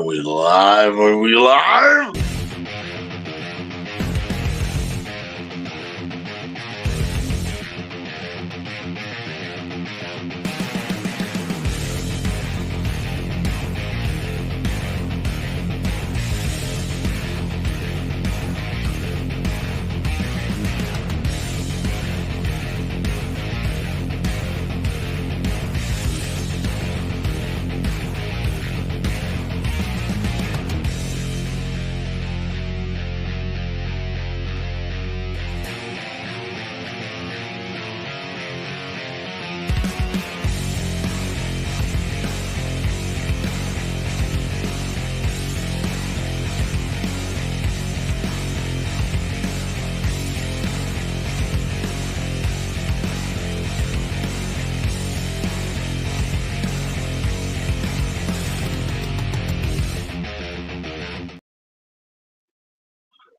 we live? Are we live?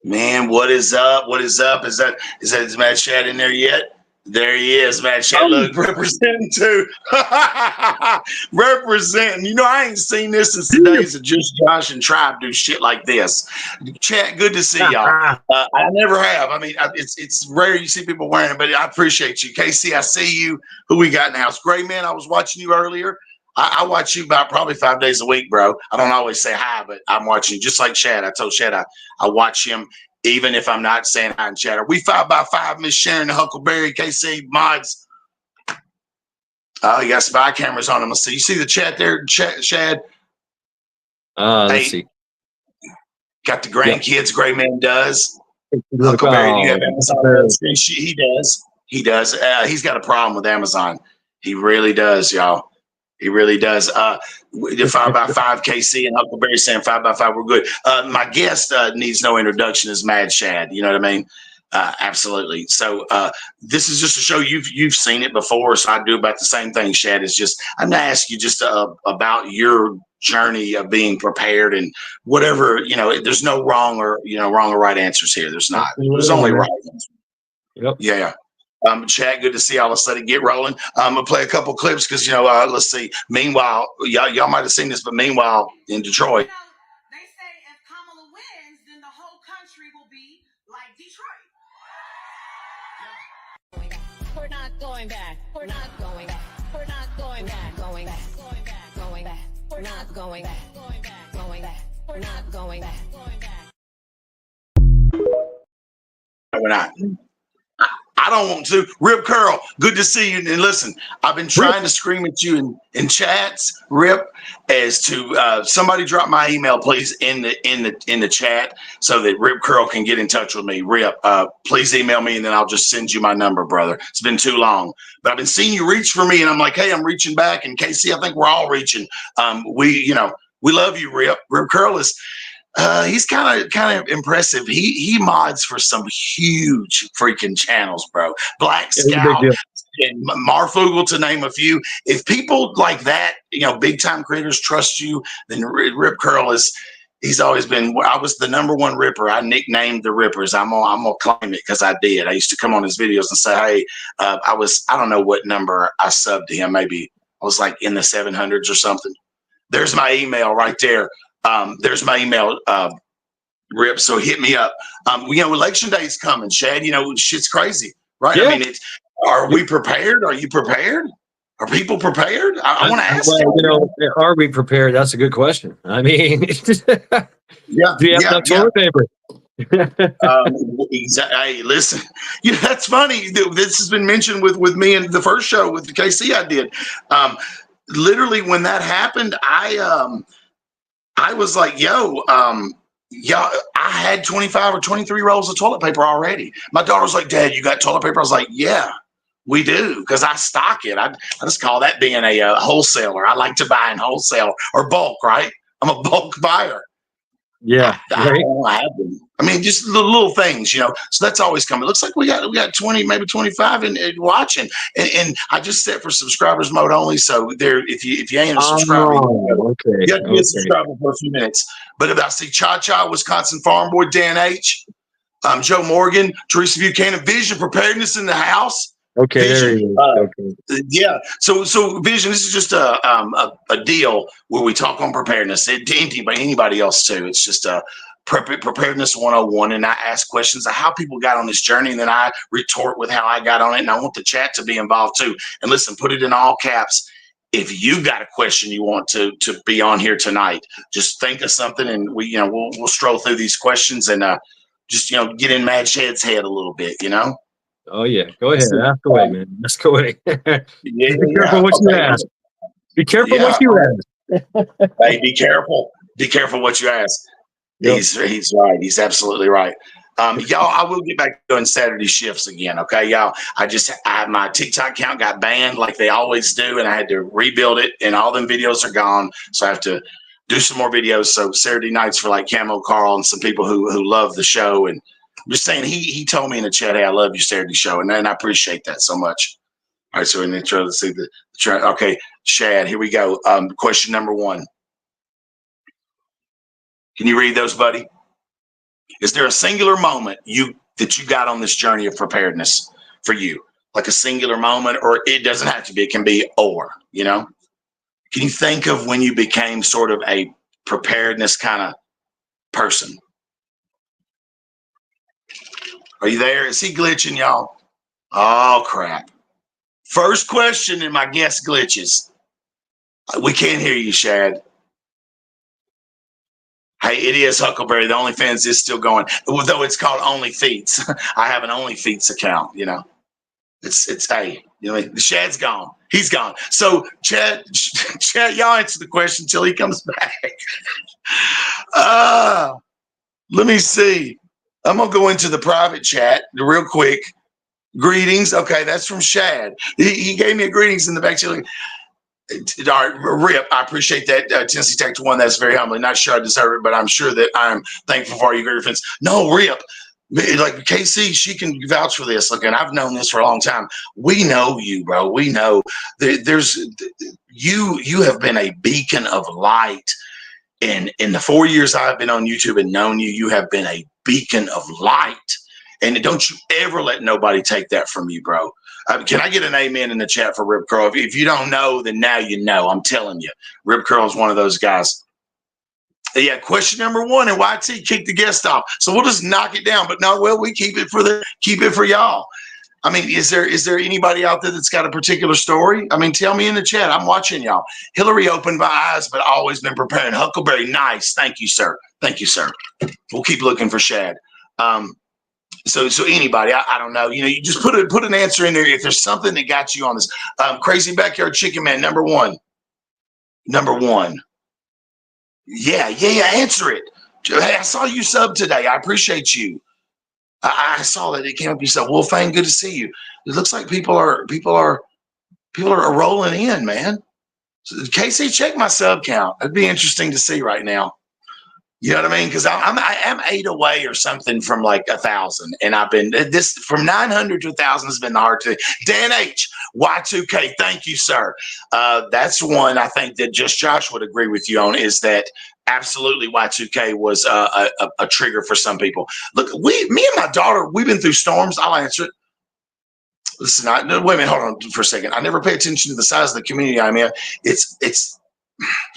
Man, what is up? What is up? Is Mad Shad in there yet? There he is, Mad Shad. Look, representing too. Representing. You know, I ain't seen this since the days of Just Josh and Tribe do shit like this. Chat, good to see y'all. I never have. I mean, it's rare you see people wearing it, but I appreciate you. Casey, I see you. Who we got in the house? Gray Man, I was watching you earlier. I watch you about probably 5 days a week, bro. I don't always say hi, but I'm watching you just like Shad. I told Shad I watch him even if I'm not saying hi in chat. Are we 5x5, Miss Sharon, the Huckleberry, KC, mods? Oh, you got spy cameras on him. Let's see. You see the chat there, Shad? Let's see. Got the grandkids, Gray Man does. Huckleberry, do you have Amazon? He does. He does. He's got a problem with Amazon. He really does, y'all. He really does. The 5x5, KC and Huckleberry saying 5x5, we're good. My guest needs no introduction is Mad Shad. You know what I mean? Absolutely. So this is just a show you've seen it before. So I do about the same thing, Shad. It's just I'm gonna ask you just about your journey of being prepared and whatever. You know, there's no wrong or right answers here. There's not. There's only right answers. Yep. Yeah. Chat, good to see y'all. Let's let it get rolling. I'm gonna play a couple clips because let's see. Meanwhile, y'all might have seen this, but meanwhile in Detroit, they say if Kamala wins, then the whole country will be like Detroit. We're not going back. We're not going back. We're not going back. Going back. Going back. Going back. We're not going back. Going back. Going back. We're not going back. Going back. we're not. I don't want to. Rip Curl, good to see you. And listen, I've been trying to scream at you in chats, Rip, as to somebody drop my email, please, in the chat so that Rip Curl can get in touch with me. Rip, please email me and then I'll just send you my number, brother. It's been too long. But I've been seeing you reach for me and I'm like, hey, I'm reaching back. And Casey, I think we're all reaching. We love you, Rip. Rip Curl is he's kind of impressive. He mods for some huge freaking channels, bro. Black Scout and Marfugel, to name a few. If people like that, big time creators trust you, then Rip Curl he's always been. I was the #1 Ripper. I nicknamed the Rippers. I'm gonna claim it because I did. I used to come on his videos and say, hey, I don't know what number I subbed to him. Maybe I was like in the 700s or something. There's my email right there. There's my email, Rip. So hit me up. Election day is coming, Shad. Shit's crazy, right? Yeah. I mean, are we prepared? Are you prepared? Are people prepared? I want to ask. Well, are we prepared? That's a good question. I mean, yeah. Do you have enough toilet paper? Exactly. Hey, listen, that's funny. This has been mentioned with me in the first show with the KC I did. Literally, when that happened, I was like, I had 25 or 23 rolls of toilet paper already. My daughter was like, Dad, you got toilet paper? I was like, yeah, we do, because I stock it. I just call that being a wholesaler. I like to buy in wholesale or bulk, right? I'm a bulk buyer. Yeah. I mean, just little things, So that's always coming. It looks like we got 20, maybe 25 and watching. And I just set for subscribers mode only. So there, if you ain't a subscriber, you have to be a subscriber for a few minutes. But if I see Cha, Wisconsin Farm Boy, Dan H, Joe Morgan, Teresa Buchanan, Vision Preparedness in the house. Okay, there Vision. he is. Okay. Yeah. So Vision, this is just a deal where we talk on preparedness. To anybody else too. It's just a preparedness 101, and I ask questions of how people got on this journey, and then I retort with how I got on it. And I want the chat to be involved too. And listen, put it in all caps. If you got a question you want to be on here tonight, just think of something, and we'll stroll through these questions and just get in Mad Shad's head a little bit. Oh yeah, go ahead. Ask away, man. Ask away. Yeah, Just be careful what you okay. ask. Be careful Yeah. what you ask. Hey, be careful. Be careful what you ask. Yep. He's right. He's absolutely right. Y'all, I will get back to doing Saturday shifts again. Okay, y'all. My TikTok account got banned like they always do, and I had to rebuild it, and all them videos are gone. So I have to do some more videos. So Saturday nights for like Camo Carl and some people who love the show. And I'm just saying, he told me in the chat, hey, I love your Saturday show, and I appreciate that so much. All right, so in the intro, let's see the track. Okay, Shad, here we go. Question number 1. Can you read those, buddy? Is there a singular moment that you got on this journey of preparedness for you? Like a singular moment, or it doesn't have to be, it can be Can you think of when you became sort of a preparedness kind of person? Are you there? Is he glitching, y'all? Oh, crap. First question, and my guest glitches. We can't hear you, Shad. Hey, it is Huckleberry. The OnlyFans is still going, though it's called OnlyFeets. I have an OnlyFeets account. It's hey, the Shad's gone. He's gone. So Chad, y'all answer the question until he comes back. Let me see. I'm gonna go into the private chat real quick. Greetings. Okay, that's from Shad. He gave me a greetings in the back channel. All right, Rip, I appreciate that. Tennessee Tech to 1, that's very humbling. Not sure I deserve it, but I'm sure that I'm thankful for you, great friends. No, Rip, like KC, she can vouch for this. Look, and I've known this for a long time. We know you, bro. We know you have been a beacon of light. In the 4 years I've been on YouTube and known you, you have been a beacon of light. And don't you ever let nobody take that from you, bro. Can I get an amen in the chat for Rip Curl? If you don't know, then now you know. I'm telling you, Rip Curl is one of those guys. Yeah, question number 1, and YT kicked the guest off, so we'll just knock it down. But no, well, we keep it for y'all. I mean, is there anybody out there that's got a particular story? I mean, tell me in the chat. I'm watching y'all. Hillary opened my eyes, but always been preparing. Huckleberry, nice. Thank you, sir. Thank you, sir. We'll keep looking for Shad. So anybody, I don't know. You just put an answer in there if there's something that got you on this. Crazy Backyard Chicken Man, number one. Yeah, answer it. Hey, I saw you sub today. I appreciate you. I saw that it came up. You said, Wolfang, good to see you. It looks like people are rolling in, man. So, Casey, check my sub count. It'd be interesting to see right now. You know what I mean? Because I'm 8 away or something from like 1,000, and I've been this from 900 to 1,000 has been the hard thing. Dan H, Y2K, thank you, sir. That's one I think that just Josh would agree with you on, is that absolutely Y2K was a trigger for some people. Look, me and my daughter, we've been through storms. I'll answer it. Listen, wait a minute, hold on for a second. I never pay attention to the size of the community I'm in. It's.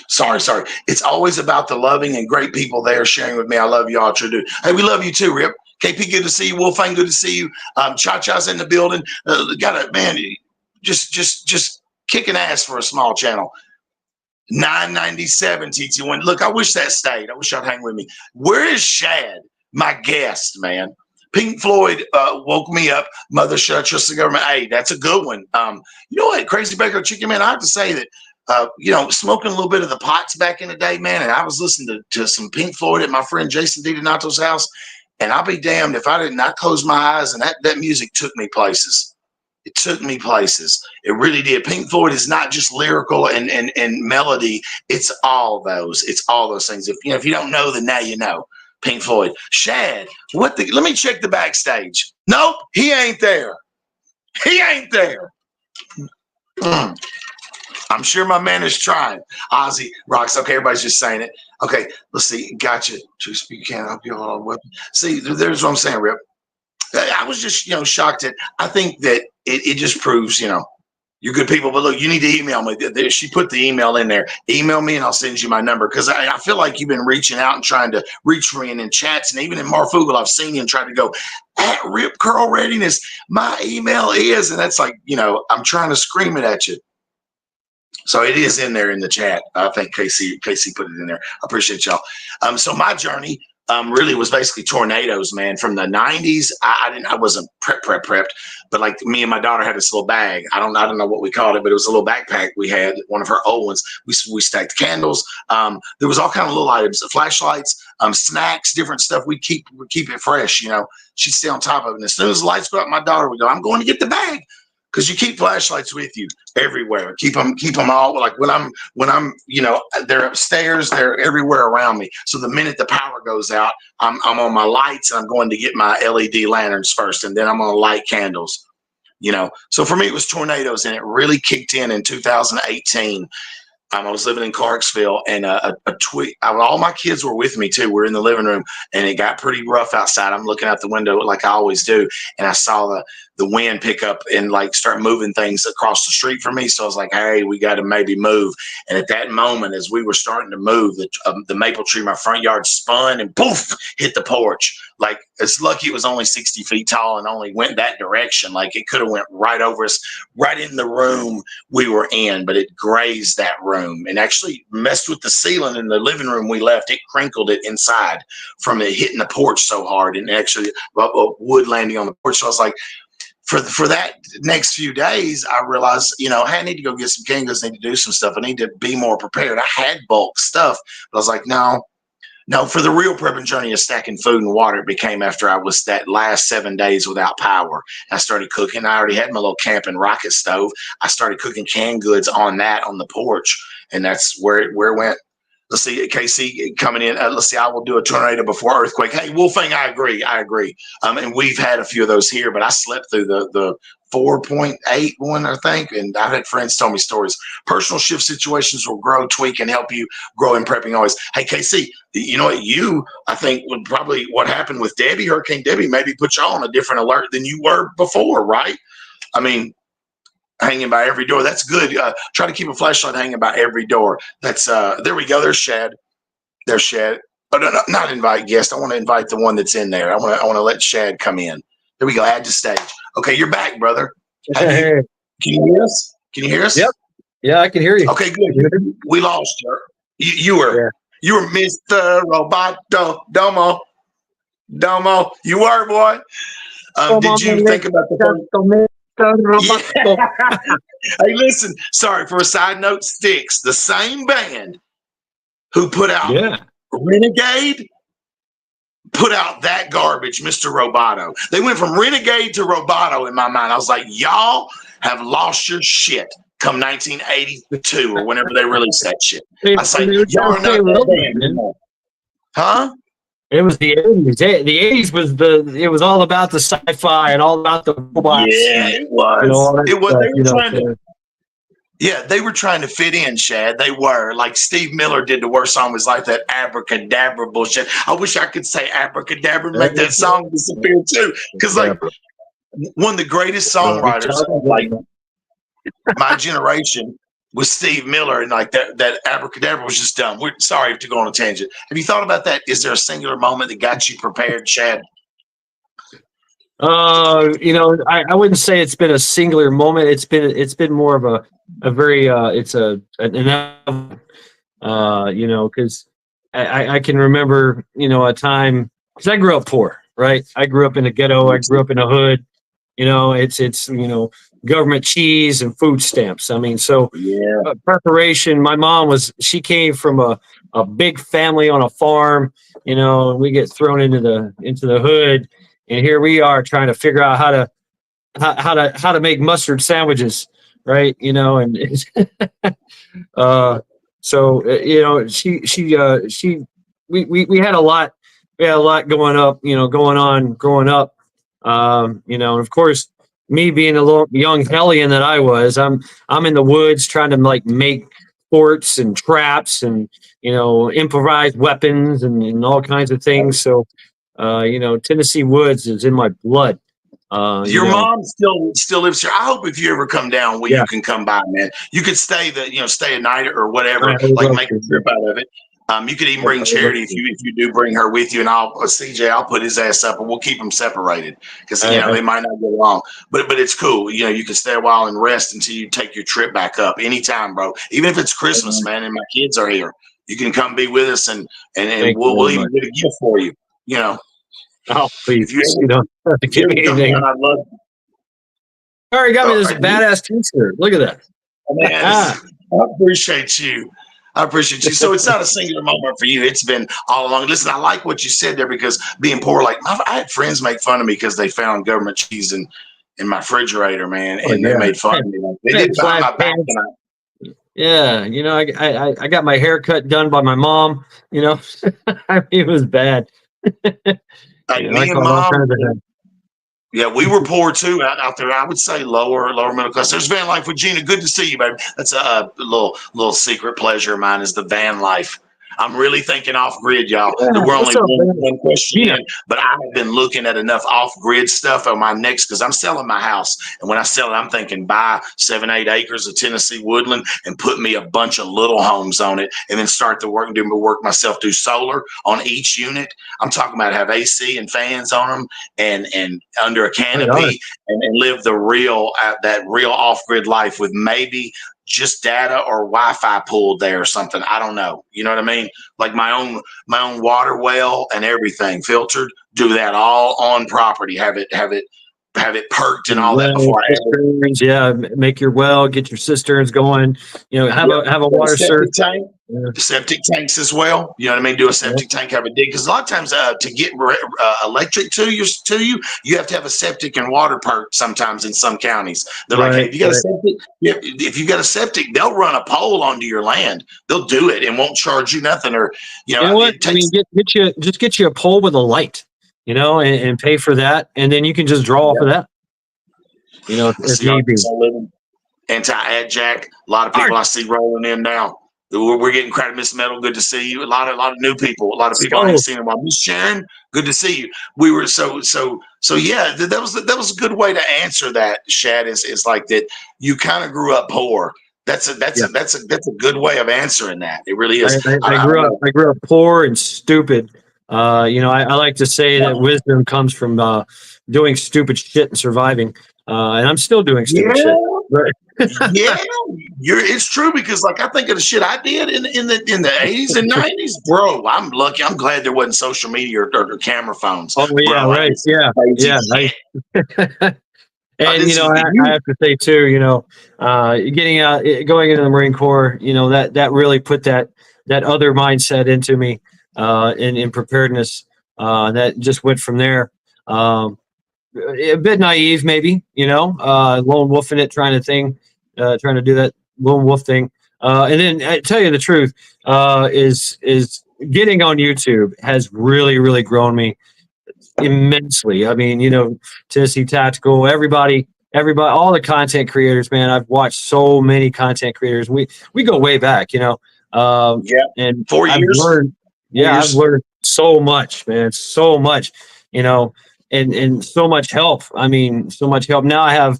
Sorry. It's always about the loving and great people there sharing with me. I love you all, true dude. Hey, we love you too, Rip. KP, good to see you. Wolfgang, good to see you. Cha-Cha's in the building. Just kicking ass for a small channel. 997 TT1. Look, I wish that stayed. I wish I'd hang with me. Where is Shad, my guest, man? Pink Floyd woke me up. Mother shut, trust the government. Hey, that's a good one. You know what, Crazy Baker Chicken Man? I have to say that. Smoking a little bit of the pots back in the day, man, and I was listening to some Pink Floyd at my friend Jason DiDonato's house, and I'll be damned if I did not close my eyes, and that music took me places. It took me places. It really did. Pink Floyd is not just lyrical and melody. It's all those. It's all those things. If you don't know, then now you know. Pink Floyd. Shad, let me check the backstage. Nope, he ain't there. He ain't there. I'm sure my man is trying. Ozzy rocks. Okay, everybody's just saying it. Okay, let's see. Gotcha. True speak can't help you all. See, there's what I'm saying, Rip. I was just, shocked at. I think that it just proves, you're good people. But look, you need to email me. She put the email in there. Email me and I'll send you my number, because I feel like you've been reaching out and trying to reach me in chats, and even in Marfugel, I've seen you and tried to go at Rip Curl Readiness. My email is, and that's like, I'm trying to scream it at you. So it is in there in the chat. I think Casey put it in there. I appreciate y'all. So my journey really was basically tornadoes, man. From the 90s, I wasn't prepped, but like me and my daughter had this little bag. I don't know what we called it, but it was a little backpack we had, one of her old ones. We stacked candles. There was all kind of little items, flashlights, snacks, different stuff. We keep it fresh, She'd stay on top of it. And as soon as the lights go out, my daughter would go, I'm going to get the bag. Because you keep flashlights with you everywhere. Keep them all. Like when I'm, they're upstairs, they're everywhere around me. So the minute the power goes out, I'm on my lights, and I'm going to get my LED lanterns first, and then I'm going to light candles. So for me, it was tornadoes, and it really kicked in 2018. I was living in Clarksville, and a tweet. All my kids were with me too. We're in the living room, and it got pretty rough outside. I'm looking out the window like I always do, and I saw the wind pick up and like start moving things across the street from me. So I was like, "Hey, we got to maybe move." And at that moment, as we were starting to move, the maple tree in my front yard spun and poof hit the porch. Like, it's lucky it was only 60 feet tall and only went that direction. Like, it could have went right over us, right in the room we were in, but it grazed that room and actually messed with the ceiling in the living room we left. It crinkled it inside from it hitting the porch so hard, and actually wood landing on the porch. So I was like, for that next few days, I realized, hey, I need to go get some candles. I need to do some stuff. I need to be more prepared. I had bulk stuff, but I was like, no, for the real prepping journey of stacking food and water, it became after I was that last 7 days without power. I started cooking. I already had my little camping rocket stove. I started cooking canned goods on the porch, and that's where it went. Let's see, KC coming in. Let's see, I will do a tornado before earthquake. Hey, Wolfang, I agree. And we've had a few of those here, but I slept through the 4.8 one, I think, and I've had friends tell me stories. Personal shift situations will grow, tweak, and help you grow in prepping always. Hey, KC, you know what? I think would probably what happened with Debbie, Hurricane Debbie, maybe put you on a different alert than you were before, right? I mean, hanging by every door. That's good. Try to keep a flashlight hanging by every door. That's there we go. There's Shad. There's Shad. Oh, no, not invite guest. I want to invite the one that's in there. I want to let Shad come in. There we go. Add to stage. Okay, you're back, brother. Can you hear us? Can you hear us? Yep. Yeah, I can hear you. Okay, good. We lost you. You were Mr. Roboto Domo. You were, boy. Did you think about the Hey, listen, sorry, for a side note, Styx, the same band who put out Renegade, put out that garbage, Mr. Roboto. They went from Renegade to Roboto in my mind. I was like, y'all have lost your shit come 1982 or whenever they released that shit. I say, y'all are not that band anymore. Huh? It was the 80s. The 80s it was all about the sci-fi and all about the robots. Yeah, it was. They were trying to fit in, Shad. They were. Like Steve Miller did the worst song of his life, that abracadabra bullshit. I wish I could say abracadabra and make that song disappear too. Because like one of the greatest songwriters of like my generation was Steve Miller, and like that abracadabra was just dumb. We're sorry to go on a tangent. Have you thought about that? Is there a singular moment that got you prepared, Shad? I wouldn't say it's been a singular moment. It's been more of a very because I can remember a time, because I grew up poor, right? I grew up in a ghetto. I grew up in a hood. It's government cheese and food stamps. I mean, so preparation. My mom she came from a big family on a farm, and we get thrown into the hood, and here we are trying to figure out how to make mustard sandwiches, right? And we had a lot going on growing up. And of course, me being a little young hellion that I was, I'm in the woods trying to like make forts and traps and improvise weapons and all kinds of things. So Tennessee woods is in my blood. Your mom still lives here. I hope if you ever come down, Yeah. you can come by, man. You could stay stay a night or whatever, I would like love make a to. trip out of it. You could even bring I would love Charity if to. you do bring her with you, and CJ, I'll put his ass up, and we'll keep them separated because I they might not get along. But it's cool. You can stay a while and rest until you take your trip back up anytime, bro. Even if it's Christmas, man, and my kids are here, you can come be with us, and Thank you we'll very even much. get a gift for you. Oh, please. If you You don't have to if you give ever me come anything. down, I'd love. All right, got me All this right, badass t-shirt. Look at that. man, I appreciate you. I appreciate you. So it's not a singular moment for you. It's been all along. Listen, I like what you said there because being poor, like I had friends make fun of me because they found government cheese in my refrigerator, man, Oh, and they made fun of me. Like, they did buy my back, and Yeah, I got my hair cut done by my mom. It was bad. like I me and caught all mom. kinds of that. Yeah, we were poor too out there. I would say lower middle class. There's van life with Gina. Good to see you, baby. That's a little secret pleasure of mine is the van life. I'm really thinking off grid, y'all. Yeah, We're what's only up, man? one question Gina. in, but I have been looking at enough off grid stuff on my next because I'm selling my house. And when I sell it, I'm thinking buy 7-8 acres of Tennessee woodland and put me a bunch of little homes on it and then start to work myself, do solar on each unit. I'm talking about have AC and fans on them and under a canopy and live the real that real off grid life with maybe just data or Wi-Fi pulled there or something. I don't know. You know what I mean? Like my own water well and everything filtered. Do that all on property. Have it perked and all that before I cisterns, yeah, make your well, get your cisterns going. Have a water septic surge. tank. Yeah. Septic tanks as well. You know what I mean? Do a septic tank, have a dig. Because a lot of times to get electric to you, you have to have a septic and water perk sometimes in some counties. They're like, hey, if you got a septic, if you got a septic, they'll run a pole onto your land. They'll do it and won't charge you nothing. Or, You know what? it takes, get you a pole with a light, and pay for that. And then you can just draw off of that, if need be. Anti-adjack. A lot of people I see rolling in now. We're getting credit, Miss Metal. Good to see you. A lot of new people. A lot of people I ain't seen in a while. Miss Sharon, good to see you. We were so yeah. That was a good way to answer that. Shad is like that. You kind of grew up poor. That's a good way of answering that. It really is. I grew up poor and stupid. I like to say that wisdom comes from doing stupid shit and surviving. And I'm still doing stupid shit. Right. Yeah, it's true because like I think of the shit I did in the 80s and 90s, bro. I'm lucky. I'm glad there wasn't social media or camera phones. Oh yeah, bro, right. Yeah. And I have to say too, getting out, going into the Marine Corps, that really put that other mindset into me, in preparedness. That just went from there. A bit naive, maybe, lone wolfing it, trying to do that lone wolf thing. And then I tell you the truth, is getting on YouTube has really, really grown me immensely. I mean, Tennessee Tactical, everybody, all the content creators, man. I've watched so many content creators. We go way back, and 4 years. I've learned so much, man, so much, and so much help. I mean, so much help. Now I have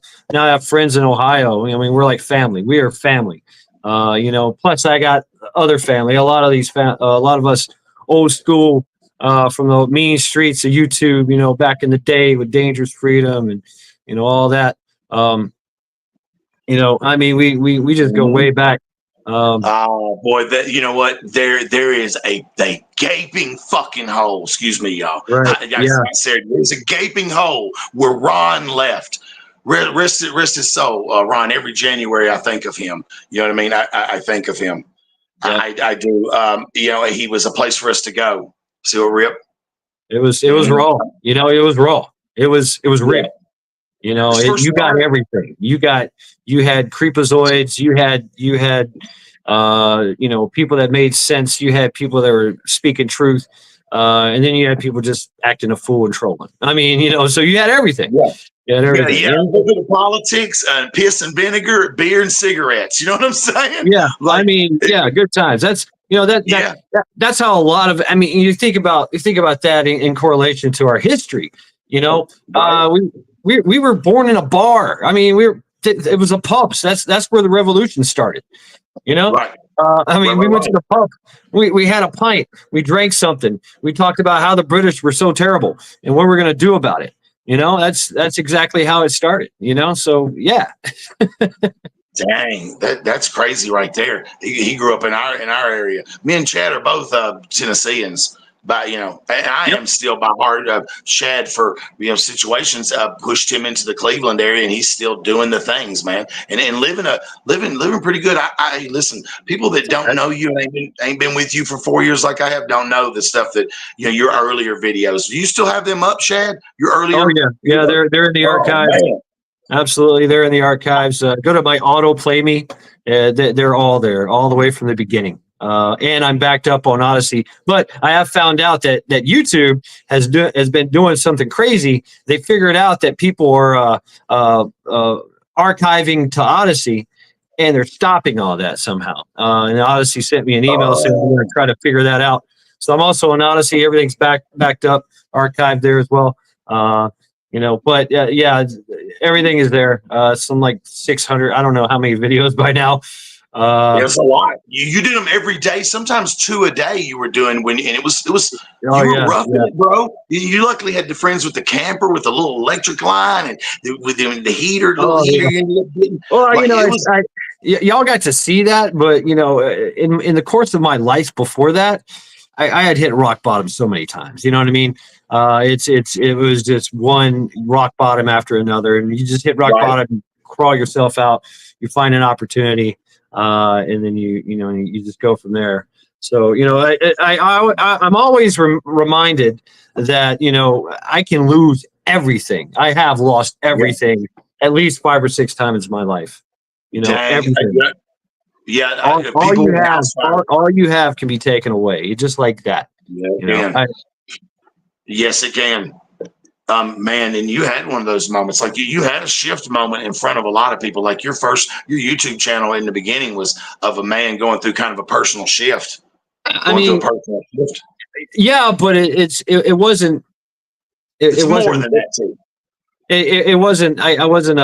friends in Ohio. I mean, we're like family. We are family. Plus I got other family. A lot of us old school, from the mean streets of YouTube, back in the day with Dangerous Freedom and all that. I mean, we just go way back. Oh boy, that you know what? There is a gaping fucking hole. Excuse me, y'all. Right. I said there's a gaping hole where Ron left. Rest his soul, Ron. Every January I think of him. You know what I mean? I think of him. Yeah. I do. He was a place for us to go. See what Rip? It was raw. It was raw. It was real. You got everything. You had creepazoids. You had people that made sense. You had people that were speaking truth. And then you had people just acting a fool and trolling. I mean, so you had everything. Yeah. You had everything. Yeah. A little bit of politics, piss and vinegar, beer and cigarettes. You know what I'm saying? Yeah. I mean, good times. You know, Yeah. that's how a lot of, I mean, you think about that in correlation to our history. You know, Right. we were born in a bar. I mean, it was a pub. So that's where the revolution started. You know, Right. I Right. mean, we Right. went to the pub. We had a pint. We drank something. We talked about how the British were so terrible and what we're going to do about it. You know, that's exactly how it started. You know, so yeah. Dang, that's crazy right there. He grew up in our area. Me and Chad are both Tennesseans, but and I Yep. am still by heart. Shad for situations pushed him into the Cleveland area, and he's still doing the things, man, and living pretty good. I listen. People that don't know you and ain't been with you for 4 years like I have don't know the stuff that your earlier videos. Do you still have them up, Shad? Your earlier? Oh yeah. They're in the Oh archives. man. Absolutely, they're in the archives. Go to my auto play me. They're all there, all the way from the beginning. And I'm backed up on Odyssey, but I have found out that YouTube has been doing something crazy. They figured out that people are archiving to Odyssey, and they're stopping all that somehow. And Odyssey sent me an email saying we're going to try to figure that out. So I'm also on Odyssey. Everything's backed up, archived there as well. But yeah, everything is there. Some like 600. I don't know how many videos by now. It's a lot. You did them every day, sometimes 2 a day. You were doing and it was Oh you were yeah, roughing yeah. it, bro. You luckily had the friends with the camper with the little electric line and with the heater, the little Oh heater yeah. you ended up getting. Well, Like it was. y'all got to see that, but in the course of my life before that, I had hit rock bottom so many times. You know what I mean? It was just one rock bottom after another, and you just hit rock Right. bottom, crawl yourself out, you find an opportunity, and then you just go from there. So I'm always reminded that I can lose everything. I have lost everything at least 5 or 6 times in my life. Dang. Everything. Yeah. All People you with have, house fire. all you have can be taken away, just like that. Yeah, You know, man. Yes, it can. Man, and you had one of those moments. Like you had a shift moment in front of a lot of people. Like your YouTube channel in the beginning was of a man going through kind of a personal shift. I Going through a mean, personal shift. yeah, but it wasn't. It's It more wasn't. than that too. It wasn't. I wasn't.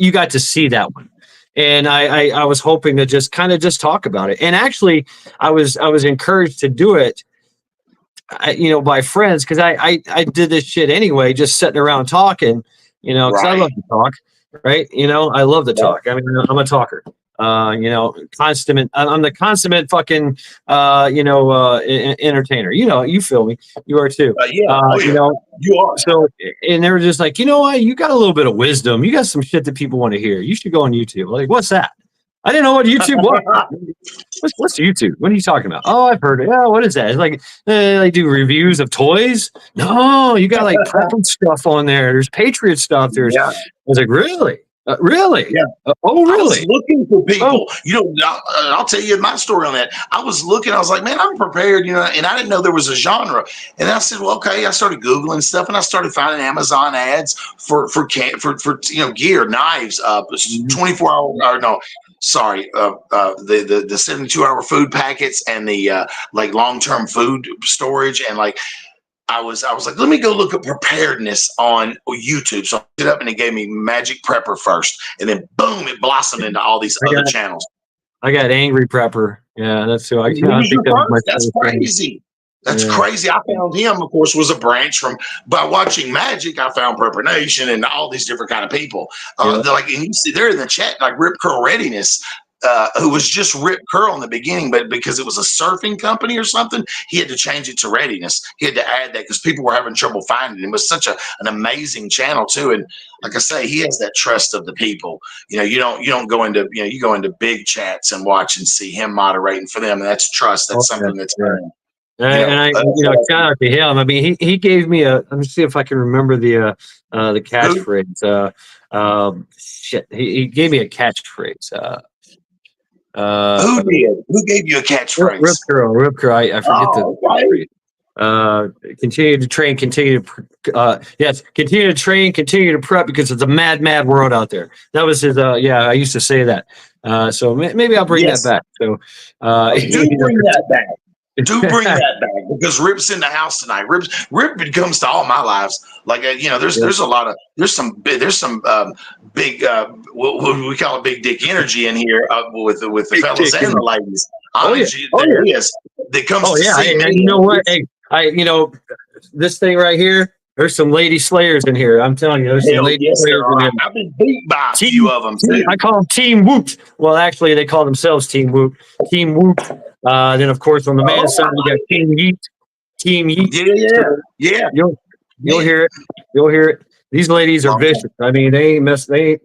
You got to see that one, and I was hoping to just kind of just talk about it. And actually, I was encouraged to do it. By friends, because I did this shit anyway, just sitting around talking, because I Right. love to talk, right? I love to Yeah. talk. I mean, I'm a talker. Consummate. I'm the consummate fucking, entertainer. You feel me? You are too. Yeah. Oh yeah. You are. So, and they were just like, what? You got a little bit of wisdom. You got some shit that people want to hear. You should go on YouTube. Like, what's that? I didn't know what YouTube was. What's YouTube? What are you talking about? Oh, I've heard it. Yeah, what is that? It's like they do reviews of toys. No, you got like preference stuff on there. There's Patriot stuff. Yeah. I was like, really? Really? Yeah. Oh, I was really? looking for people. I'll tell you my story on that. I was looking. I was like, man, I'm prepared. And I didn't know there was a genre. And I said, well, okay. I started Googling stuff, and I started finding Amazon ads for gear, knives, 24 hour. Or no, sorry, the 72-hour food packets and the like long-term food storage and like. I was like, let me go look at preparedness on YouTube. So I did up and it gave me Magic Prepper first. And then boom, it blossomed into all these other channels. I got Angry Prepper. Yeah, that's who I think that was my That's crazy. That's crazy. I found him, of course, was a branch from by watching Magic. I found Prepper Nation and all these different kind of people. And you see there in the chat, like Rip Curl Readiness. Who was just Rip Curl in the beginning, but because it was a surfing company or something, he had to change it to Readiness. He had to add that because people were having trouble finding it. It was such an amazing channel too. And like I say, he has that trust of the people. You don't go into you go into big chats and watch and see him moderating for them, and that's trust. That's something that's earned. And shout out to him. I mean, he gave me let me see if I can remember the catchphrase. He gave me a catchphrase. Who did? Who gave you a catchphrase? Rip Curl. I forget the catchphrase. Continue to train, continue to train, continue to prep because it's a mad world out there. That was his. I used to say that. So maybe I'll bring that Yes. back. So Do bring that back. Do bring that back because Rip's in the house tonight. Rip comes to all my lives. Like there's a lot of there's some big what we call it big dick energy in here with the Big fellas dick and the energy. ladies. Oh yeah. Honestly, there is that comes to see And me. you know what? Hey, this thing right here. There's some lady slayers in here. I'm telling you, there's some Hell lady yes, slayers there in are. here. I've been beat by a Team, few of them too. I call them Team Woot. Well, actually, they call themselves Team Woot. Team Woot. Then, of course, on the man's side, we got Team Yeet. Team Yeet. Yeah. You'll hear it. You'll hear it. These ladies are vicious. I mean, they ain't mess. They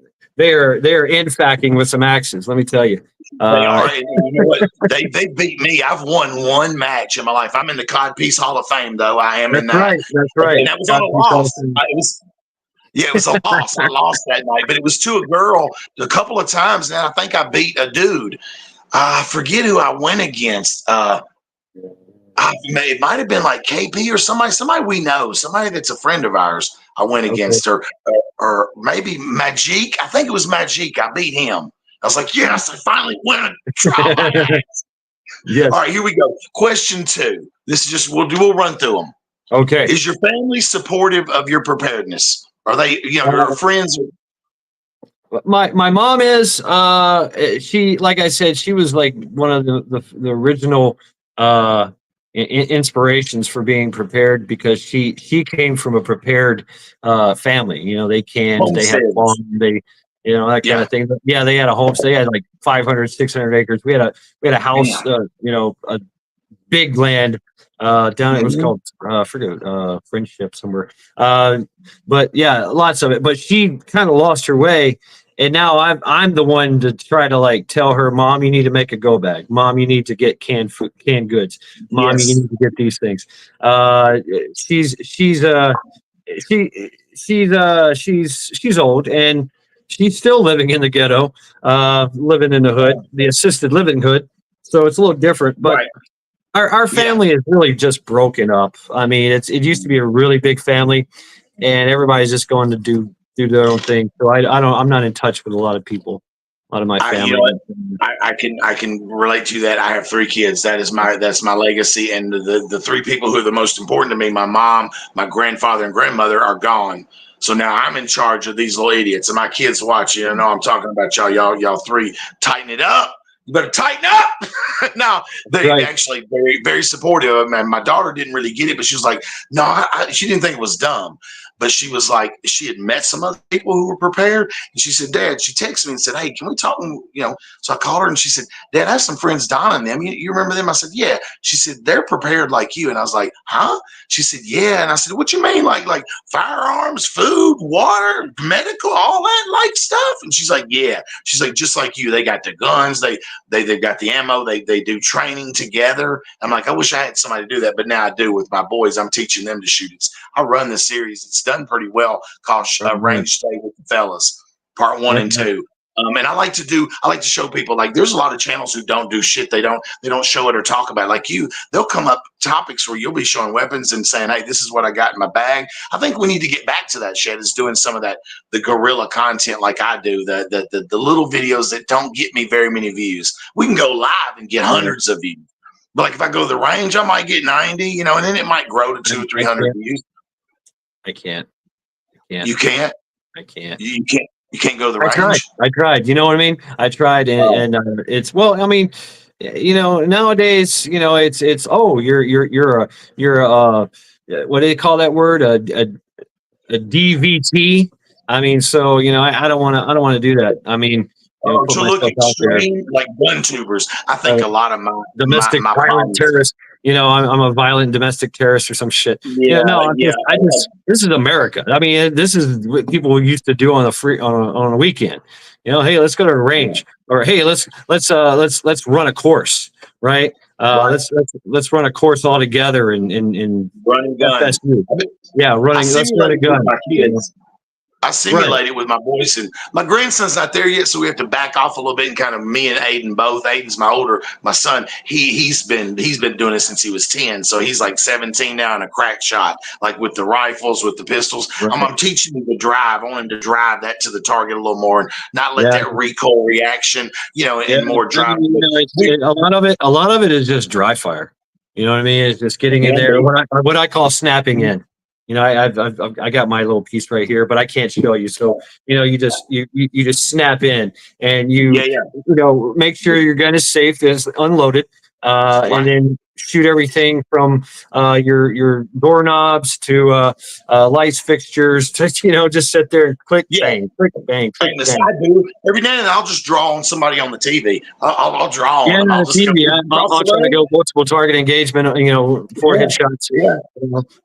are infacking with some axes. Let me tell you. They are. And you know what? They beat me. I've won one match in my life. I'm in the Codpiece Hall of Fame, though. I am in that. That's right. And that was on a loss. It was a loss. I lost that night, but it was to a girl a couple of times. And I think I beat a dude. I forget who I went against. It might have been like KP or somebody we know, somebody that's a friend of ours. I went against her, or maybe Magic. I think it was Magic. I beat him. I was like, yes, I finally win a trial. Yes. All right, here we go. Question 2. This is just we'll run through them. Okay. Is your family supportive of your preparedness? Are they, your friends? My mom is. She, like I said, she was like one of the original inspirations for being prepared because she came from a prepared family. They canned, they had farm, they that kind of thing. But yeah, they had a home. So they had like 500, 600 acres. We had a house. A big land down. It was called Friendship somewhere. But yeah, lots of it. But she kind of lost her way. And now I'm the one to try to like tell her, Mom, you need to make a go bag. Mom, you need to get canned food, canned goods. Mom, you need to get these things. She's old and she's still living in the ghetto, living in the hood, the assisted living hood. So it's a little different, but our family is really just broken up. I mean, it used to be a really big family, and everybody's just going to do their own thing. So I'm not in touch with a lot of people, a lot of my family. I can relate to that. I have 3 kids. That's my legacy, and the 3 people who are the most important to me, my mom, my grandfather, and grandmother, are gone. So now I'm in charge of these little idiots, and my kids watch. I'm talking about y'all 3. Tighten it up. You better tighten up. No, they actually very, very supportive. And my daughter didn't really get it, but she was like, no, she didn't think it was dumb. But she was like, she had met some other people who were prepared. And she said, Dad, she texted me and said, hey, can we talk? So I called her and she said, Dad, I have some friends, Donna and them. You remember them? I said, yeah. She said, they're prepared like you. And I was like, huh? She said, yeah. And I said, what you mean? Like firearms, food, water, medical, all that like stuff? And she's like, yeah. She's like, just like you. They got the guns. They've got the ammo. They do training together. I'm like, I wish I had somebody to do that. But now I do with my boys. I'm teaching them to shoot. I run the series. It's done pretty well called Range Stay with the Fellas, part 1 and 2. And I like to show people, like, there's a lot of channels who don't do shit. They don't show it or talk about it. Like they'll come up topics where you'll be showing weapons and saying, hey, this is what I got in my bag. I think we need to get back to that shit, is doing some of that, the guerrilla content like I do, the little videos that don't get me very many views. We can go live and get hundreds of views. But like if I go to the range, I might get 90, and then it might grow to 200 or 300 views. I can't. You can't? I can't. You can't go to the range? I tried. You know what I mean? I tried, and it's, well, I mean, nowadays, it's you're what do they call that word? A DVT. I mean, so I don't want to do that. I mean, to look extreme, like gun tubers. I think a lot of my domestic my violent terrorist. I'm a violent domestic terrorist or some shit. This is America. I mean, this is what people used to do on a weekend. Hey, let's go to the range, or hey, let's run a course, right? Let's run a course all together and running guns. Yeah, running. Let's run a gun. I simulate it with my boys, and my grandson's not there yet, so we have to back off a little bit and kind of me and Aiden both. Aiden's my son. He's been doing it since he was 10, so he's like 17 now and a crack shot, like with the rifles, with the pistols. Right. I'm teaching him to drive. I want him to drive that to the target a little more and not let that recoil reaction, and more drive. A lot of it is just dry fire. You know what I mean? It's just getting in there. What I call snapping in. I got my little piece right here, but I can't show you. So, you just snap in and make sure your gun is safe, is unloaded, and then shoot everything from your doorknobs to lights, fixtures. Just sit there and click, bang, click, bang, click, bang. I do every now and then. I'll just draw on somebody on the TV. I'll draw on them. I'll try to go multiple target engagement. Forehead shots. Yeah.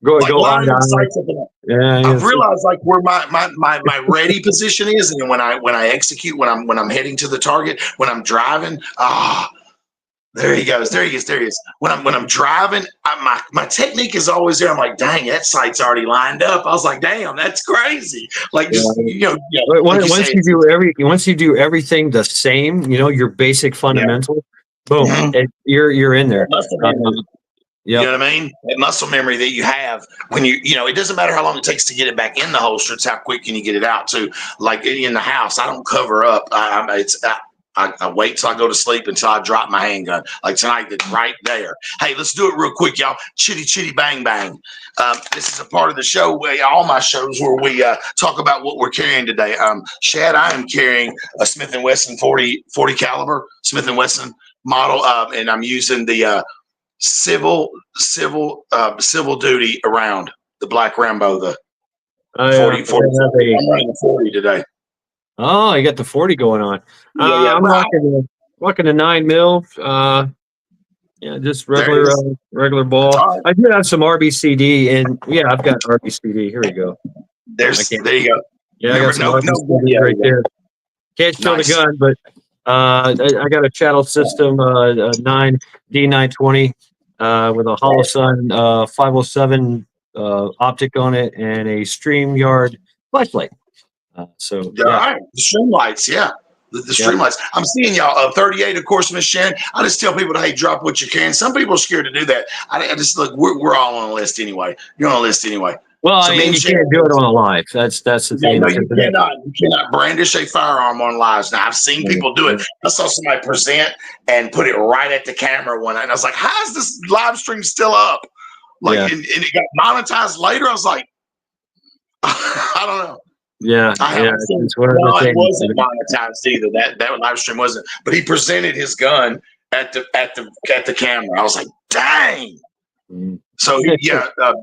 Go on. I've realized like where my ready position is, and when I execute, when I'm heading to the target, when I'm driving, there he goes. There he is. When I'm driving, my technique is always there. I'm like, dang, that sight's already lined up. I was like, damn, that's crazy. Like just once you do everything the same, your basic fundamental, boom, you're in there. You know what I mean? That muscle memory that you have when it doesn't matter how long it takes to get it back in the holster. It's how quick can you get it out too. Like in the house, I don't cover up. I wait till I go to sleep until I drop my handgun. Like tonight, it's right there. Hey, let's do it real quick, y'all. Chitty, chitty, bang, bang. This is a part of the show, all my shows, where we talk about what we're carrying today. Shad, I am carrying a Smith & Wesson 40 caliber Smith & Wesson model, and I'm using the civil duty around the Black Rambo, the 40. I'm running the 40 today. Oh, you got the 40 going on. I'm rocking a 9mm. Just regular ball. Right. I do have some RBCD, and I've got RBCD. Here we go. There you go. Yeah, I got some RBCD right there. Can't show the gun, but I got a Chattel System 9D920 with a Holosun 507 optic on it and a StreamYard flashlight. The stream lights, the stream lights. I'm seeing y'all 38, of course, Miss Shannon. I just tell people to drop what you can. Some people are scared to do that. I just look. We're all on a list anyway. You're on a list anyway. Well, so you can't do it on a live. That's the thing. No, you cannot. You cannot brandish a firearm on lives. Now I've seen people do it. I saw somebody present and put it right at the camera one night, and I was like, "How is this live stream still up?" And it got monetized later. I was like, I don't know. It's one of the things. It wasn't monetized either. That live stream wasn't. But he presented his gun at the camera. I was like, dang. So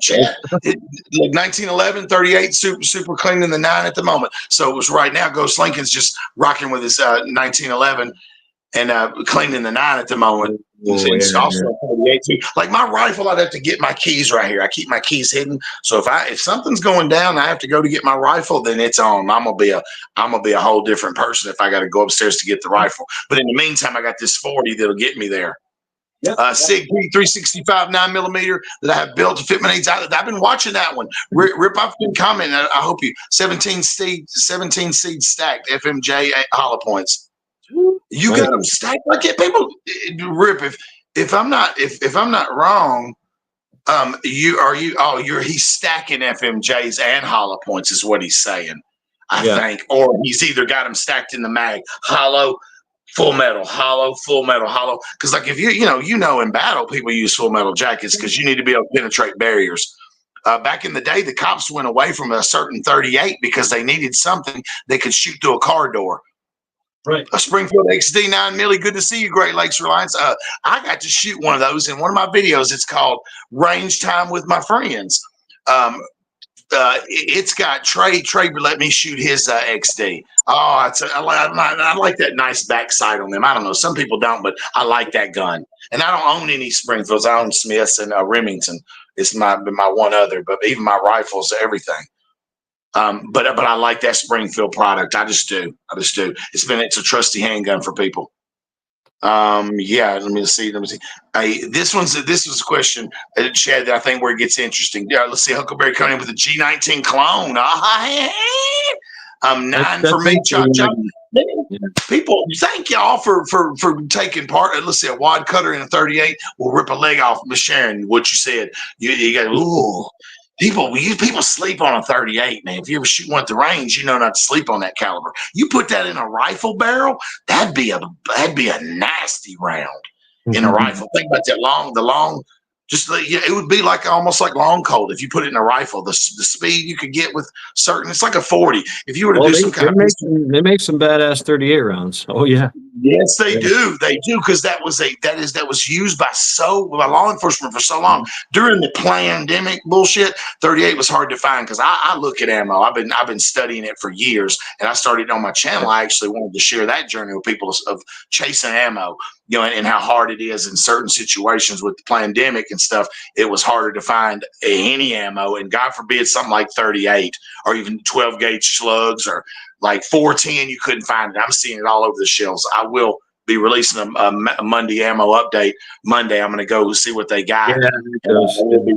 Chad, like 1911, 38, super clean in the 9 at the moment. So it was right now. Ghost Lincoln's just rocking with his 1911 and clean in the 9 at the moment. It's also a 48 too. Like my rifle, I'd have to get my keys right here. I keep my keys hidden. So if something's going down, I have to go to get my rifle. Then it's on. I'm gonna be a whole different person if I got to go upstairs to get the rifle. But in the meantime, I got this 40 that'll get me there. SIG P365 9mm that I have built to fit my needs. I've been watching that one. Rip, I've been commenting. I hope you 17 seed stacked FMJ hollow points. You got them stacked. I get people. Rip, if I'm not wrong, he's stacking FMJs and hollow points is what he's saying. I think, or he's either got them stacked in the mag, hollow, full metal, hollow, full metal, hollow. Because like if you know in battle people use full metal jackets because you need to be able to penetrate barriers. Back in the day, the cops went away from a certain 38 because they needed something they could shoot through a car door. Right. A Springfield XD 9mm. Good to see you, Great Lakes Reliance. I got to shoot one of those in one of my videos. It's called Range Time with My Friends. It's got Trey let me shoot his XD. I like that nice backside on them. I don't know. Some people don't, but I like that gun. And I don't own any Springfields. I own Smiths and Remington. It's my one other, but even my rifles, everything. But I like that Springfield product. I just do. It's a trusty handgun for people. Let me see. Hey, this was a question, Chad, that I think where it gets interesting. Let's see. Huckleberry coming in with a G19 clone. Nine That's for me, Chuck. yeah. People, thank y'all for taking part. Let's see, a wad cutter in a 38 will rip a leg off. Miss Sharon, what you said, you got ooh. People sleep on a 38, man. If you ever shoot one at the range, you know not to sleep on that caliber. You put that in a rifle barrel, that'd be a nasty round in a rifle. Think about that the long. Just it would be like almost like long cold if you put it in a rifle. The speed you could get with certain, it's like a 40. If you were to do some kind of they make some badass 38 rounds. Oh yeah. yes, they Yeah. do. They do because that was used by law enforcement for so long during the pandemic bullshit. 38 was hard to find because I look at ammo. I've been studying it for years, and I started on my channel. I actually wanted to share that journey with people of chasing ammo, and how hard it is in certain situations with the pandemic and stuff. It was harder to find any ammo, and God forbid something like 38 or even 12 gauge slugs or like 410, you couldn't find it. I'm seeing it all over the shelves. I will be releasing a Monday ammo update. Monday, I'm going to go see what they got. Yeah, We'll be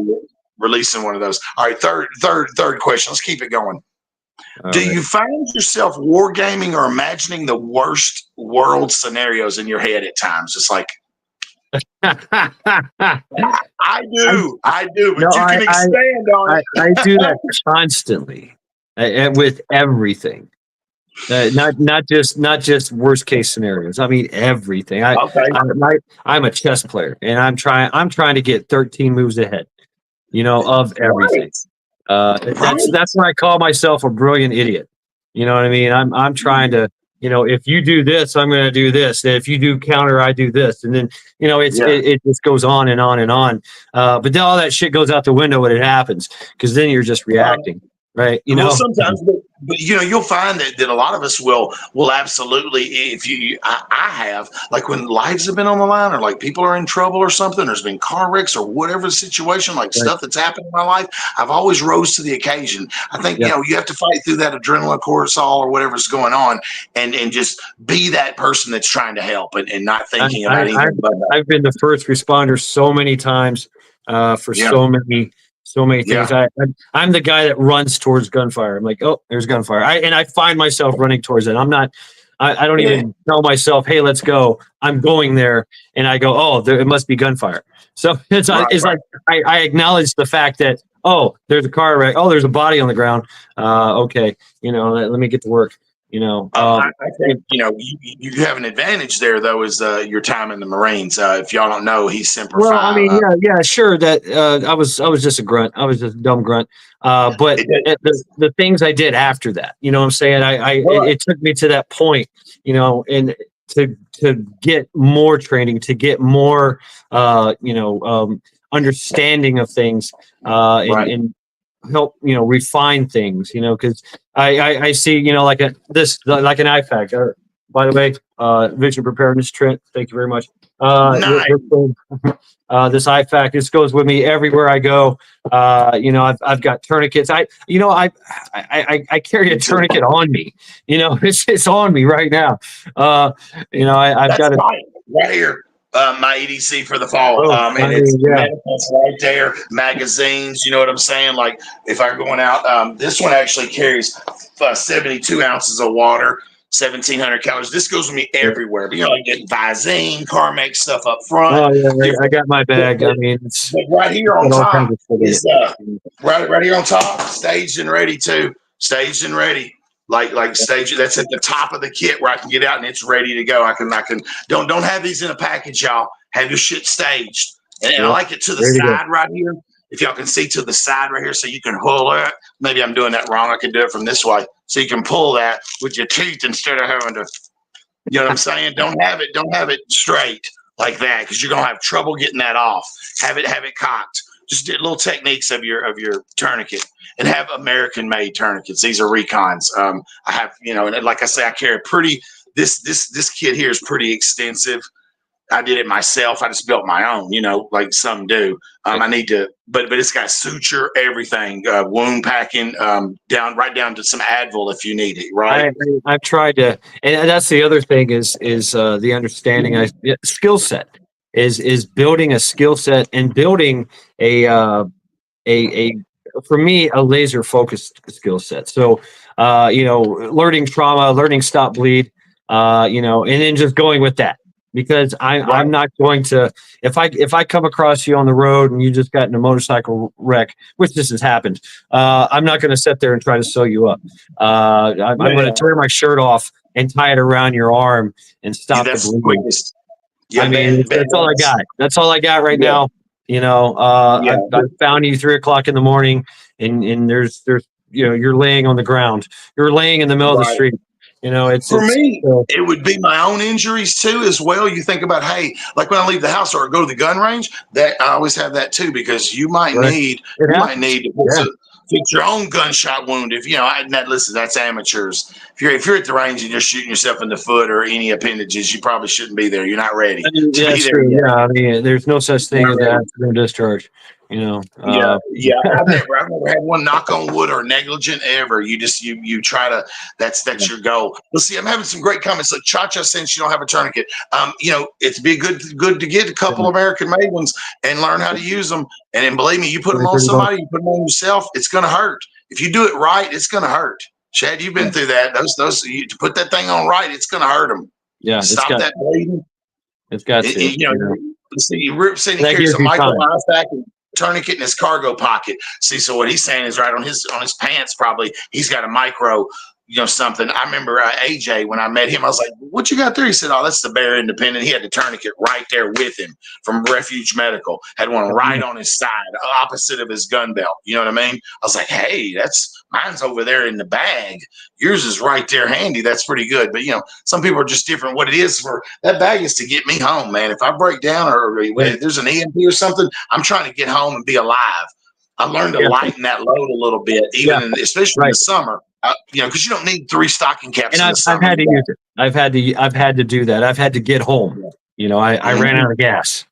releasing one of those. All right, third question. Let's keep it going. Do you find yourself wargaming or imagining the worst world scenarios in your head at times? It's like I do, but No, you can expand on it. I do that constantly with everything. Not just worst case scenarios. I mean everything. Okay. I'm a chess player, and I'm trying to get 13 moves ahead. Of everything. That's why I call myself a brilliant idiot. You know what I mean? I'm trying to. If you do this, I'm going to do this. And if you do counter, I do this, and then it just goes on and on and on. But then all that shit goes out the window when it happens, because then you're just reacting. Right. Well, sometimes, but you'll find that a lot of us will absolutely, if I have, like when lives have been on the line or like people are in trouble or something, there's been car wrecks or whatever the situation, like stuff that's happened in my life, I've always rose to the occasion. I think, you have to fight through that adrenaline cortisol or whatever's going on and just be that person that's trying to help and not thinking about anything. I've been the first responder so many times for so many things. I'm the guy that runs towards gunfire. I'm like, oh, there's gunfire. I find myself running towards it. I'm not, I don't even tell myself, hey, let's go. I'm going there. And I go, oh, it must be gunfire. So it's like, I acknowledge the fact that, oh, there's a car wreck. Oh, there's a body on the ground. Okay. Let me get to work. I think you have an advantage there though, is your time in the Marines. If y'all don't know, he's Semper Fi. Well, I mean, sure. That I was just a grunt. I was just a dumb grunt. But the things I did after that, you know what I'm saying? It took me to that point, and to get more training, to get more, understanding of things, and help refine things, because I see like an IFAC. By the way, Vision Preparedness, Trent, thank you very much. Nice. This IFAC, this goes with me everywhere I go. I've got tourniquets. I carry a tourniquet on me. It's on me right now. I've got it right here. My EDC for the fall. It's medicals right there, magazines, you know what I'm saying? Like if I'm going out, this one actually carries 72 ounces of water, 1,700 calories. This goes with me everywhere. But I get Visine, Carmex stuff up front. Oh yeah, I got my bag. I mean, it's right here on top is right here on top, staged and ready too. Staged and ready. Like stage that's at the top of the kit where I can get out and it's ready to go. I can don't have these in a package, y'all. Have your shit staged. And I like it to the side right here. If y'all can see to the side right here, so you can pull it. Maybe I'm doing that wrong. I can do it from this way. So you can pull that with your teeth instead of having to, you know what I'm saying? Don't have it straight like that, because you're gonna have trouble getting that off. Have it cocked. Just do little techniques of your tourniquet, and have American-made tourniquets. These are recons. I have, and like I say, I carry this kit here is pretty extensive. I did it myself. I just built my own, like some do. I need to, but it's got suture, everything, wound packing, right down to some Advil if you need it. Right. I've tried to, and that's the other thing is the understanding. Skill set is building a skill set and building a for me, a laser focused skill set. So, learning trauma, learning stop bleed, and then just going with that because Right. I'm not going to, if I come across you on the road and you just got in a motorcycle wreck, which this has happened, I'm not going to sit there and try to sew you up. I'm going to tear my shirt off and tie it around your arm and stop the That's the bleeding. quickest. Yeah, I mean, that's all I got. That's all I got right now. I found you 3 o'clock in the morning, and there's you're laying on the ground. You're laying in the middle of the Right. street. For me, it would be my own injuries too, as well. You think about, hey, like when I leave the house or go to the gun range, that I always have that too, because you might Right. need to fix your own gunshot wound. If listen, that's amateurs. If you're at the range and you're shooting yourself in the foot or any appendages, you probably shouldn't be there. You're not ready to be there true. yet. Yeah, I mean, there's no such thing as an accident discharge. Yeah. I've never had one, knock on wood, or negligent ever. You just you try to. That's your goal. Let's see. I'm having some great comments. Like Cha-Cha, since you don't have a tourniquet, it's be good to get a couple American made ones and learn how to use them. And then believe me, you put them on somebody, you put them on yourself, it's gonna hurt. If you do it right, it's gonna hurt. Chad, you've been through that. To put that thing on right, it's gonna hurt them. Yeah, Stop that bleeding. It's got to. See, Rip said he carries a micro ice pack and tourniquet in his cargo pocket. See, so what he's saying is right on his pants, probably he's got a micro, something. I remember AJ, when I met him, I was like, what you got there? He said, oh, that's the Bear Independent. He had the tourniquet right there with him from Refuge Medical. Had one right on his side, opposite of his gun belt. You know what I mean? I was like, hey, mine's over there in the bag. Yours is right there handy. That's pretty good. But, some people are just different. What it is for that bag is to get me home, man. If I break down or if there's an EMP or something, I'm trying to get home and be alive. I learned to lighten that load a little bit, especially in the summer. Because you don't need 3 stocking caps in the summer. I've had to use it. I've had to do that. I've had to get home. I ran out of gas.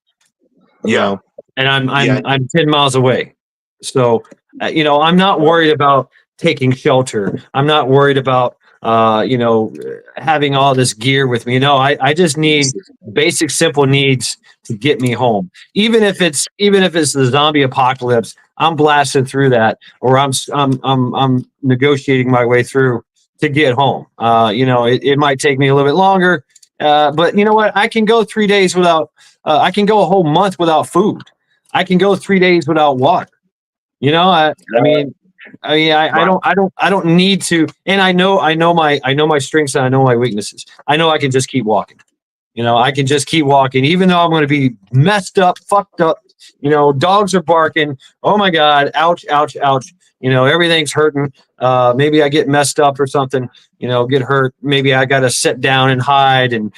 And I'm 10 miles away. So, I'm not worried about taking shelter. I'm not worried about having all this gear with me. No, I just need basic, simple needs to get me home. Even if it's the zombie apocalypse, I'm blasting through that, or I'm negotiating my way through to get home. It might take me a little bit longer, but you know what? I can go 3 days without. I can go a whole month without food. I can go 3 days without water. I don't need to, and I know my strengths and I know my weaknesses. I know I can just keep walking. I can just keep walking, even though I'm going to be messed up, fucked up. Dogs are barking. Oh my God. Ouch, ouch, ouch. Everything's hurting. Maybe I get messed up or something, get hurt. Maybe I got to sit down and hide and,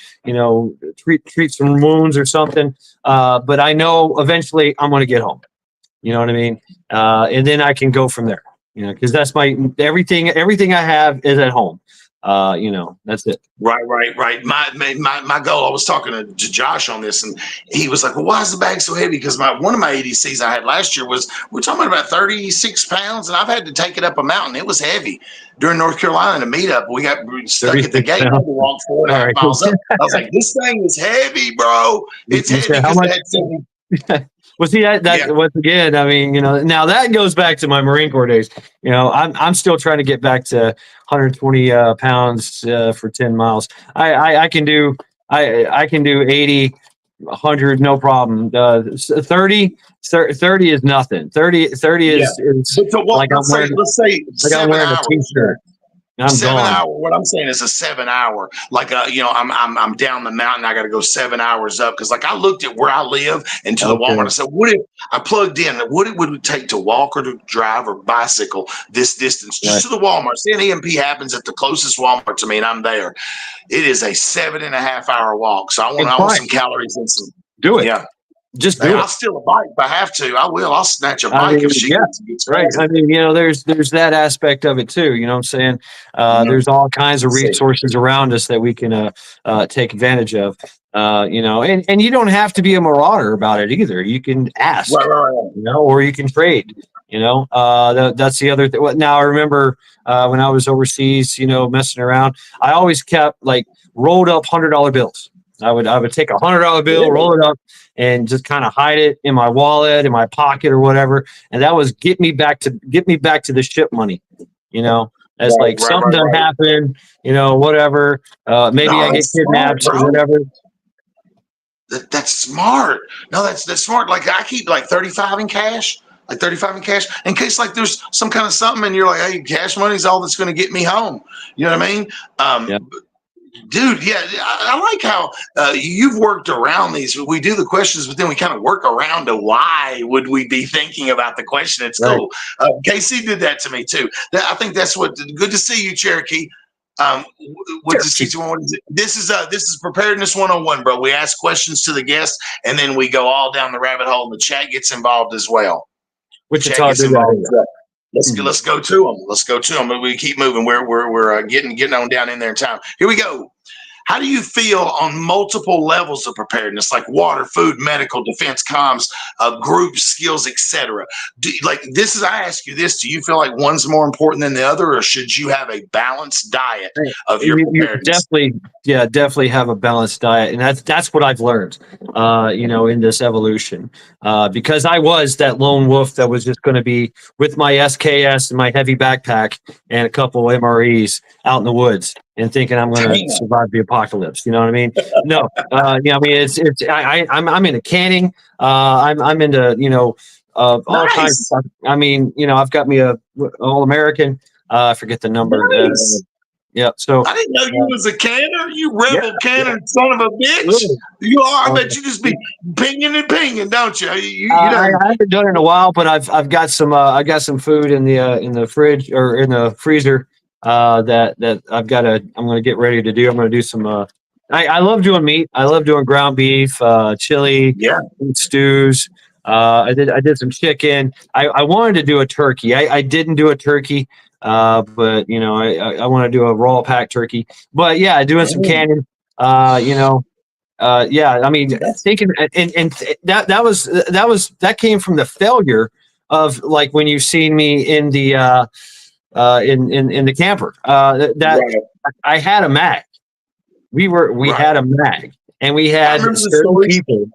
treat some wounds or something. But I know eventually I'm going to get home. You know what I mean? And then I can go from there, because that's everything I have is at home. That's it. Right. My goal, I was talking to Josh on this, and he was like, well, why is the bag so heavy? Because one of my ADCs I had last year we're talking about 36 pounds, and I've had to take it up a mountain. It was heavy. During North Carolina, the meetup, we got stuck at the gate. I had to walk 4.5 miles up. I was like, this thing is heavy, bro. It's heavy because Well, see that once again. I mean, now that goes back to my Marine Corps days. I'm still trying to get back to 120 pounds for 10 miles. I can do 80, 100, no problem. 30 is nothing. 30 is like I'm wearing a t-shirt. I'm 7 gone. hour. What I'm saying is a 7 hour. Like I'm down the mountain. I got to go 7 hours up because I looked at where I live and to the Walmart. I said, what if I plugged in? What it would take to walk or to drive or bicycle this distance just to the Walmart? See, an EMP happens at the closest Walmart to me, and I'm there. It is a 7.5 hour walk. So I want some calories and some. Do it. Yeah. Just do it. I'll steal a bike if I have to. I will. I'll snatch a bike if she gets right. I mean, there's that aspect of it too. You know what I'm saying? There's all kinds of resources around us that we can take advantage of. And you don't have to be a marauder about it either. You can ask, or you can trade. That's the other thing. Now I remember when I was overseas, messing around, I always kept rolled up $100 bills. I would take $100 bill, roll it up, and just kind of hide it in my wallet, in my pocket, or whatever. And that was get me back to the ship money. You know, as like something done happen. You know, whatever. Maybe No, I get that's smart, kidnapped or bro. whatever. That's smart. No, that's smart. Like I keep like 35 in cash, in case like there's some kind of something and you're like, hey, cash money's all that's going to get me home. You know what I mean? Yeah. Dude, yeah, I like how you've worked around these. We do the questions, but then we kind of work around to why would we be thinking about the question. It's cool. KC did that to me too. I think that's what. Good to see you, Cherokee. What is it? This is Preparedness 101, bro. We ask questions to the guests, and then we go all down the rabbit hole, and the chat gets involved as well. Wichita did that. Let's go to them. Let's go to them. We keep moving. We're getting on down in there in time. Here we go. How do you feel on multiple levels of preparedness, like water, food, medical, defense, comms, group skills, etc.? I ask you this: do you feel like one's more important than the other, or should you have a balanced diet of your preparedness? Definitely have a balanced diet, and that's what I've learned, in this evolution, because I was that lone wolf that was just going to be with my SKS and my heavy backpack and a couple of MREs out in the woods and thinking I'm going to survive the apocalypse. You know what I mean? No, I'm into canning. I'm into all kinds of stuff. I mean, I've got me a All American. I forget the number. Nice. Yeah, so I didn't know you was a canner. You rebel canner, son of a bitch. You are. I bet you just be pinging and pinging, don't you? I haven't done it in a while, but I've got some food in the fridge or in the freezer that I'm going to get ready to do. I'm going to do some. I love doing meat. I love doing ground beef, chili, stews. I did some chicken. I wanted to do a turkey. I didn't do a turkey. But I want to do a raw pack turkey. But yeah, doing some canning. I mean, thinking and that came from the failure of like when you've seen me in the in the camper. I had a mag. We had a mag, and we had certain people.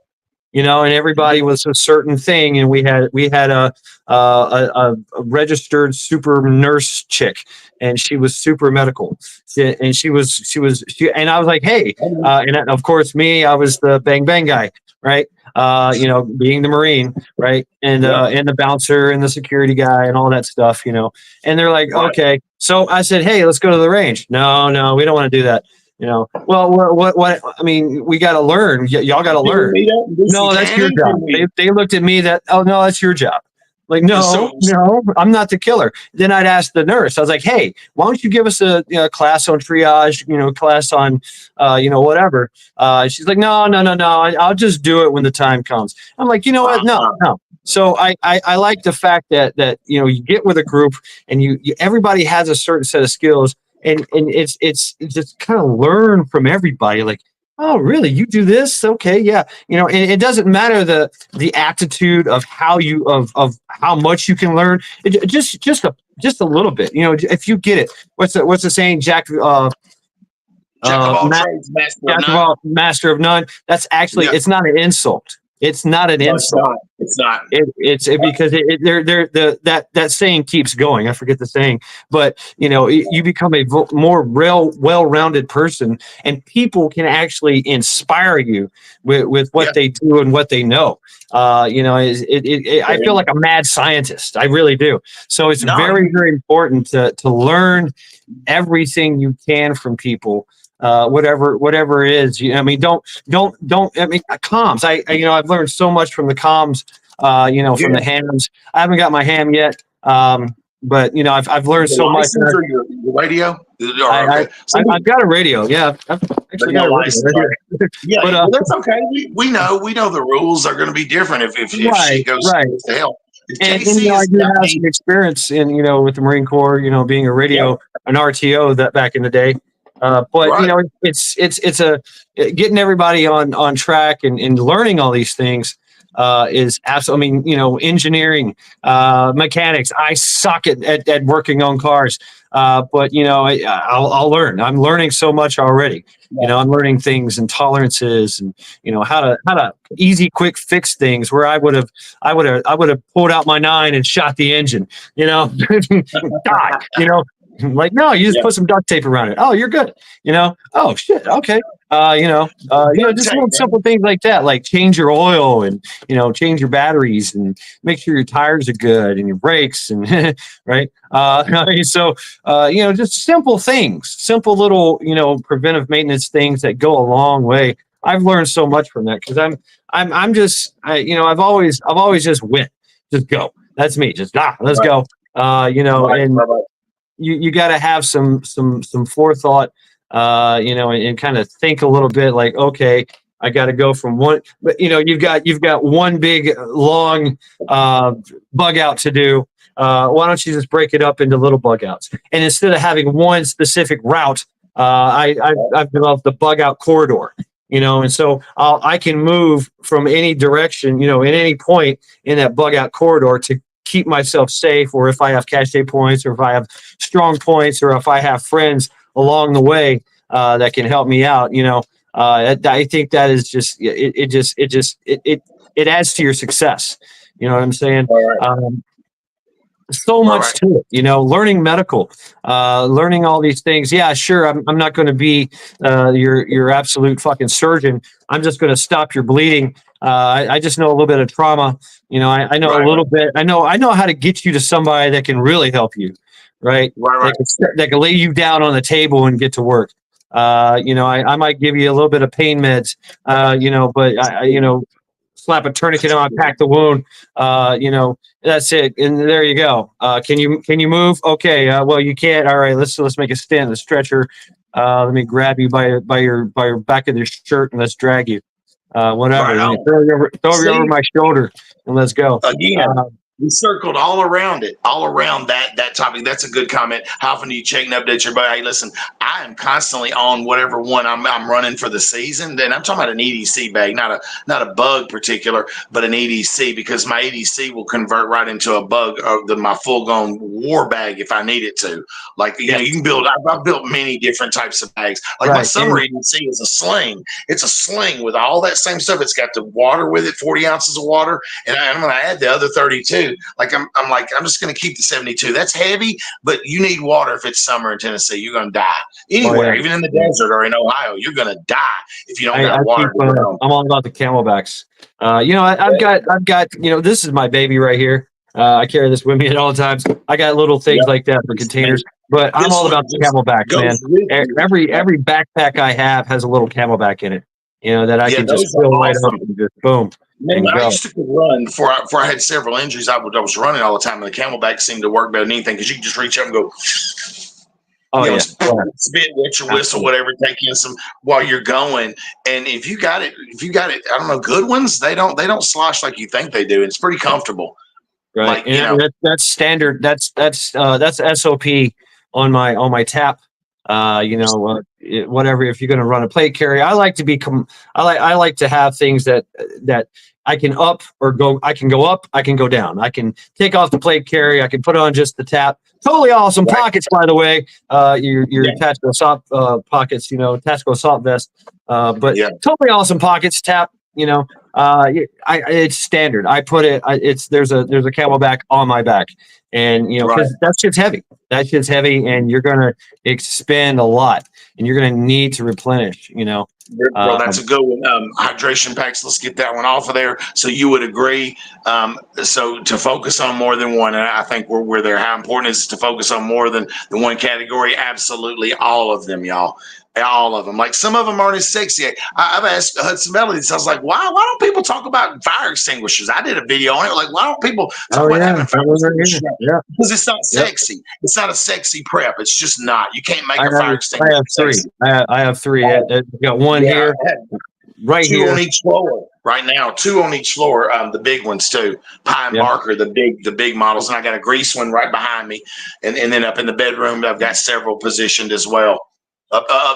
And everybody was a certain thing, and we had a registered super nurse chick, and she was super medical, and she and I was like, hey, and of course me, I was the bang bang guy, right? Being the Marine, right, and the bouncer and the security guy and all that stuff, and they're like, okay, so I said, hey, let's go to the range. No, we don't want to do that. Well, what? I mean, we got to learn. Y'all got to learn. No, that's your job. They looked at me oh, no, that's your job. Like, no, I'm not the killer. Then I'd ask the nurse. I was like, hey, why don't you give us a class on triage, class on, whatever. She's like, no, I'll just do it when the time comes. I'm like, you know what? No. So I like the fact that you get with a group and you everybody has a certain set of skills. And it's just kind of learn from everybody. Like, oh, really? You do this? Okay, yeah. And it doesn't matter the aptitude of how how much you can learn. Just a little bit. If you get it. What's the saying? Jack of all trades, master of none. That's actually it's not an insult. It's not an insult. It's not. It's because that saying keeps going. I forget the saying, but you become a more well-rounded person, and people can actually inspire you with what they do and what they know. I feel like a mad scientist. I really do. So it's very, very important to learn everything you can from people. Whatever it is, don't. I mean, comms. I've learned so much from the comms. From the hams. I haven't got my ham yet. But I've learned so much. Your radio. I've got a radio. Yeah, I've actually got a radio. Yeah, but that's okay. We know the rules are going to be different if she goes to hell. And I do have some experience in with the Marine Corps. Being a radio, an RTO that back in the day. It's getting everybody on track and learning all these things. is absolutely. I mean, engineering, mechanics. I suck at working on cars, but I'll learn. I'm learning so much already. I'm learning things and tolerances, and how to easy, quick fix things. Where I would have pulled out my 9 and shot the engine. God, like, no, you just Yeah. put some duct tape around it. Oh, you're good. Oh shit. Okay. Just little simple things like that, like change your oil and change your batteries and make sure your tires are good and your brakes and right. So just simple things, simple little preventive maintenance things that go a long way. I've learned so much from that because I'm just I've always just went, just go. That's me. Just let's go. And you got to have some forethought, and kind of think a little bit like, okay, I got to go from one, but you've got one big long bug out to do. Why don't you just break it up into little bug outs? And instead of having one specific route, I've developed the bug out corridor. And so I can move from any direction, in any point in that bug out corridor to keep myself safe, or if I have cache points, or if I have strong points, or if I have friends along the way that can help me out. I think that is just it adds to your success. You know what I'm saying? So much to it, learning medical, learning all these things. Yeah, sure. I'm not going to be your absolute fucking surgeon. I'm just going to stop your bleeding. I just know a little bit of trauma. I know a little bit. I know how to get you to somebody that can really help you. Right. That can lay you down on the table and get to work. I might give you a little bit of pain meds, but slap a tourniquet on, pack the wound, that's it. And there you go. Can you move? Okay. Well, you can't. All right. Let's make a stand, the stretcher. Let me grab you by your back of your shirt and let's drag you. Whatever. Throw you over my shoulder and let's go. Again, we circled all around that topic. That's a good comment. How often do you check and update your body? Hey, listen, I am constantly on whatever one I'm running for the season. Then I'm talking about an EDC bag, not a bug particular, but an EDC, because my EDC will convert right into a bug, my full-blown war bag if I need it to. Like, you can build. I've built many different types of bags. Like my summer EDC is a sling. It's a sling with all that same stuff. It's got the water with it, 40 ounces of water, and I'm going to add the other 32. Like I'm just going to keep the 72. That's heavy, but you need water if it's summer in Tennessee. You're going to die anywhere, even in the desert or in Ohio. You're going to die if you don't got water. I'm all about the Camelbacks. I've got this is my baby right here. I carry this with me at all times. I got little things like that for containers, but I'm all about the Camelbacks, man. Every backpack I have has a little Camelback in it. That I can just fill right up and just boom. Man, I used to run before I had several injuries. I was running all the time, and the Camelback seemed to work better than anything because you can just reach up and go. Spit, wet your whistle, whatever. Take in some while you're going, and if you got it, I don't know, good ones. They don't slosh like you think they do. It's pretty comfortable. Right, like, that's standard. That's SOP on my tap. Whatever. If you're going to run a plate carrier, I like to have things that I can up or go. I can go up. I can go down. I can take off the plate carrier. I can put on just the tap. Totally awesome pockets, by the way. Your tactical assault pockets. Tactical assault vest. But totally awesome pockets. Tap. It's standard. I put it. There's a Camelback on my back, and because that shit's heavy. That shit's heavy, and you're gonna expend a lot, and you're gonna need to replenish. Well, that's a good one. Hydration packs. Let's get that one off of there. So you would agree? So to focus on more than one, and I think we're there. How important is it to focus on more than the one category? Absolutely, all of them, y'all. All of them. Like some of them aren't as sexy. I've asked Hudson Melodies. I was like, why don't people talk about fire extinguishers? I did a video on it. Like, why don't people talk about having fire extinguishers? Because it's not sexy. It's not a sexy prep. It's just not. You can't make a fire extinguisher. I have three. I got one here, right two here. On each floor right now. Two on each floor. The big ones too. Pine Barker, the big models, and I got a grease one right behind me, and then up in the bedroom, I've got several positioned as well.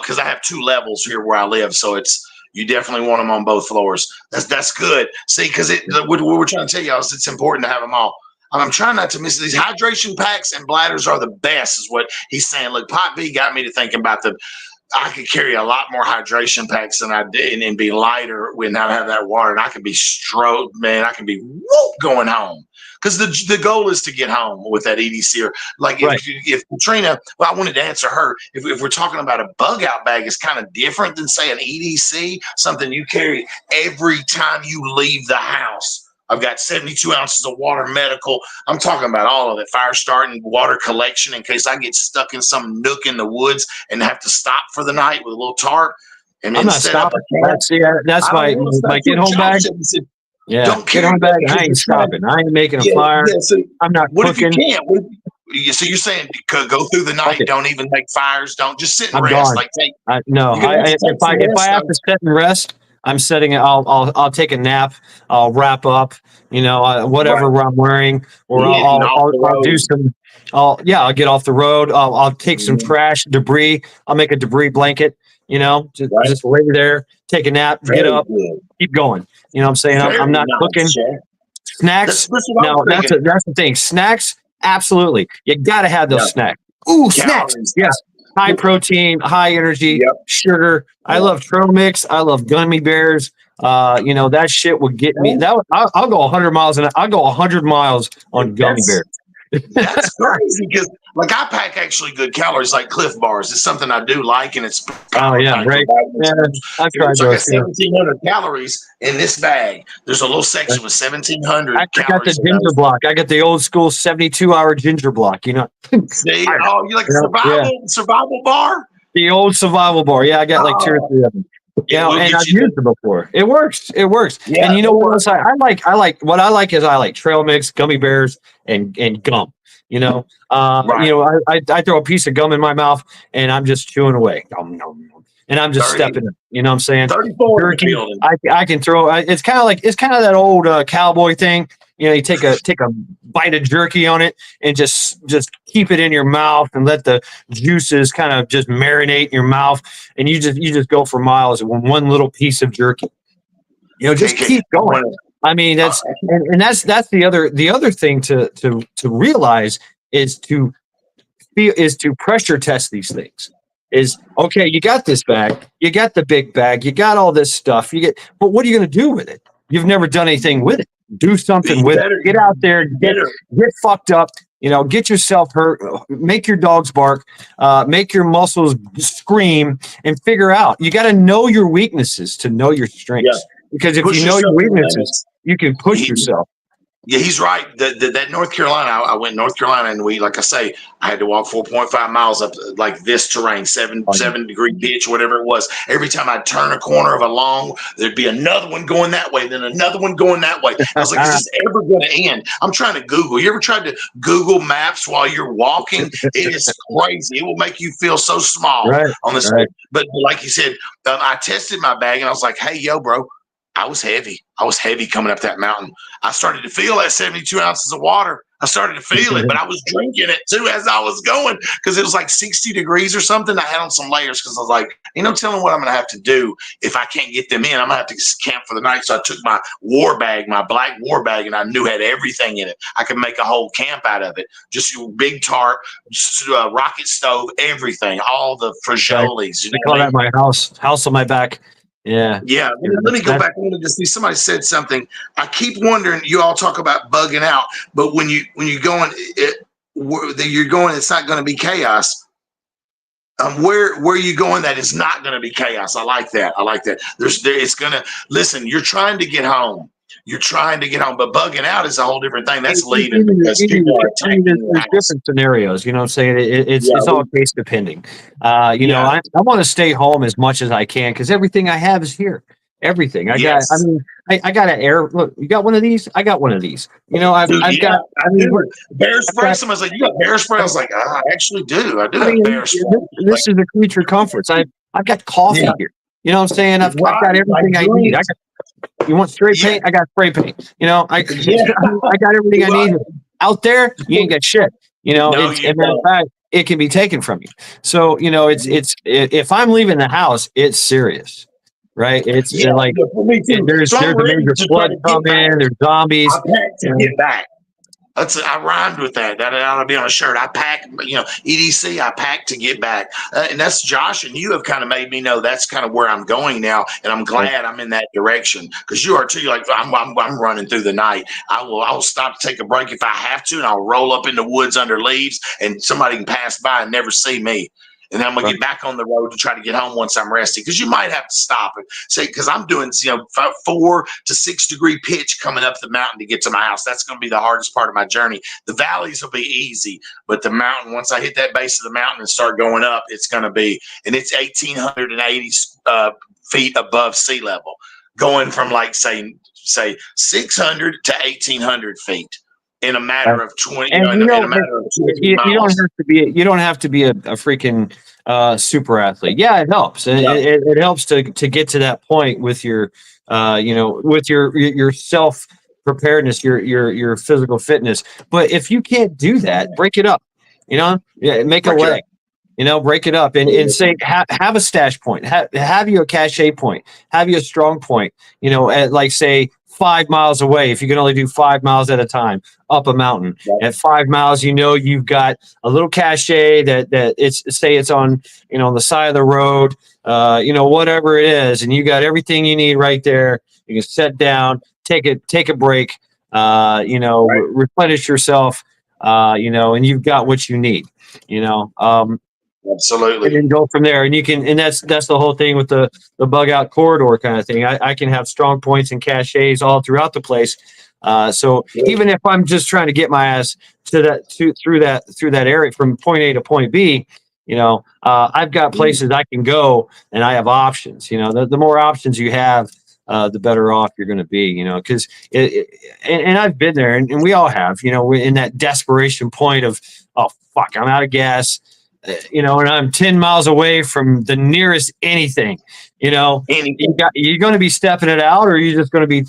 Because I have two levels here where I live, so it's You definitely want them on both floors. That's good. See, because what we're trying to tell y'all is it's important to have them all. I'm trying not to miss these hydration packs, and bladders are the best, is what he's saying. Look, Pot B got me to thinking about I could carry a lot more hydration packs than I did and be lighter when I have that water. And I can be strode, man. I can be going home. Because the goal is to get home with that EDC. Or like if Katrina, well, I wanted to answer her. If we're talking about a bug out bag, it's kind of different than, say, an EDC, something you carry every time you leave the house. I've got 72 ounces of water medical. I'm talking about all of it. Fire starting, water collection in case I get stuck in some nook in the woods and have to stop for the night with a little tarp. And then I'm not stopping. That's my get home bag. Yeah, don't get home bag. I ain't stopping. I ain't making a fire. So I'm not cooking. If you can't? So you're saying go through the night, don't even make fires, don't just sit and rest. Gone. Like if I have to sit and rest, I'm setting it. I'll take a nap. I'll wrap up. Whatever I'm wearing, or I'll do some. I'll get off the road. I'll take some trash, debris. I'll make a debris blanket. Just lay there, take a nap, get up, keep going. You know what I'm saying? I'm not cooking. Snacks. No, that's the thing. Snacks, absolutely. You got to have those snacks. Ooh, snacks. Yes. High protein, high energy, sugar. I love trail mix. I love gummy bears. That shit would get me. I'll go 100 miles I'll go 100 miles on gummy bears. That's crazy because, like, I pack actually good calories, like Cliff Bars. It's something I do like, and it's right. Yeah, I've tried those. I got 1,700 calories in this bag. There's a little section with 1,700 calories. I got the ginger block. I got the old school 72-hour ginger block. See, you like a survival bar? The old survival bar. Yeah, I got like 2 or 3 of them. And I've used it before. It works. Yeah, and you know what else I like? What I like is I like trail mix, gummy bears, and gum. I throw a piece of gum in my mouth and I'm just chewing away. And I'm just stepping it. You know what I'm saying? 34 jerky, I can throw. It's kind of that old cowboy thing. You take a bite of jerky on it and just keep it in your mouth and let the juices kind of just marinate in your mouth, and you just go for miles with one little piece of jerky. Just keep going. I mean, that's the other thing to realize is to pressure test these things. Is okay, you got this bag, you got the big bag, you got all this stuff, but what are you going to do with it? You've never done anything with it. Do something with it. Get out there, get fucked up, get yourself hurt, make your dogs bark, make your muscles scream, and figure out. You got to know your weaknesses to know your strengths. Because if you know your weaknesses, you can push yourself. Yeah, he's right. That North Carolina, I went North Carolina, and like I say, I had to walk 4.5 miles up like this terrain, 7-degree ditch, whatever it was. Every time I'd turn a corner of a lawn, there'd be another one going that way, then another one going that way. I was like, is this ever going to end? I'm trying to Google. You ever tried to Google Maps while you're walking? It is crazy. It will make you feel so small on this. Right. But like you said, I tested my bag, and I was like, hey, yo, bro. I was heavy coming up that mountain. I started to feel that 72 ounces of water. I started to feel it, but I was drinking it too as I was going because it was like 60 degrees or something. I had on some layers because I was like, telling what I'm going to have to do if I can't get them in. I'm going to have to camp for the night. So I took my war bag, my black war bag, and I knew had everything in it. I could make a whole camp out of it. Just a big tarp, rocket stove, everything, all the fragilities. I call that my house on my back. Yeah. Let me go back. I wanted to see somebody said something. I keep wondering. You all talk about bugging out, but when you're going, it's not going to be chaos. Where are you going? That is not going to be chaos. I like that. It's going to listen. You're trying to get home. But bugging out is a whole different thing. That's leaving because people are attacking. There's different scenarios. You know what I'm saying? It's all case depending. I want to stay home as much as I can because everything I have is here. Everything I got. I got an air. Look, you got one of these. I got one of these. I've got. Bear spray. Someone's like, you got bear spray. I was like, I actually do. I do have bear spray. This is a creature comforts. I've got coffee here. You know what I'm saying? I've got everything I need. You want spray paint? I got spray paint. I got everything I need. Out there, you ain't got shit. Matter of fact, it can be taken from you. So, it's if I'm leaving the house, it's serious. right? It's Yeah, like yeah, for me too. there's So I'm a ready major to try flood to get back. coming. There's zombies. I packed to And, get back. I rhymed with that. That ought to be on a shirt. I pack, EDC. I pack to get back, and that's Josh and you have kind of made me know that's kind of where I'm going now, and I'm glad I'm in that direction because you are too. Like I'm running through the night. I will stop to take a break if I have to, and I'll roll up in the woods under leaves, and somebody can pass by and never see me. And then I'm gonna get back on the road to try to get home once I'm rested. Because you might have to stop and say, because I'm doing 4 to 6 degree pitch coming up the mountain to get to my house. That's gonna be the hardest part of my journey. The valleys will be easy, but the mountain, once I hit that base of the mountain and start going up, it's gonna be, and it's 1,880 feet above sea level, going from like say 600 to 1,800 feet in a matter of 20, and in a matter of 20 you don't miles. have to be a freaking super athlete. Yeah, it helps. It helps to get to that point with your with your self preparedness, your physical fitness. But if you can't do that, break it up. Yeah, make a Break it up. leg. Break it up and say have a stash point, have you a cachet point, have you a strong point. At like say 5 miles away, if you can only do 5 miles at a time up a mountain. Right. At 5 miles, you've got a little cachet that it's on on the side of the road, whatever it is, and you got everything you need right there. You can sit down, take a break, replenish yourself, and you've got what you need. Absolutely. And then go from there. And you can, and that's the whole thing with the bug out corridor kind of thing. I can have strong points and caches all throughout the place. So even if I'm just trying to get my ass through that area from point A to point B, I've got places I can go and I have options. The more options you have, the better off you're going to be. Because and I've been there, and we all have. In that desperation point of, oh fuck, I'm out of gas. And I'm 10 miles away from the nearest anything. You're going to be stepping it out, or you're just going to be,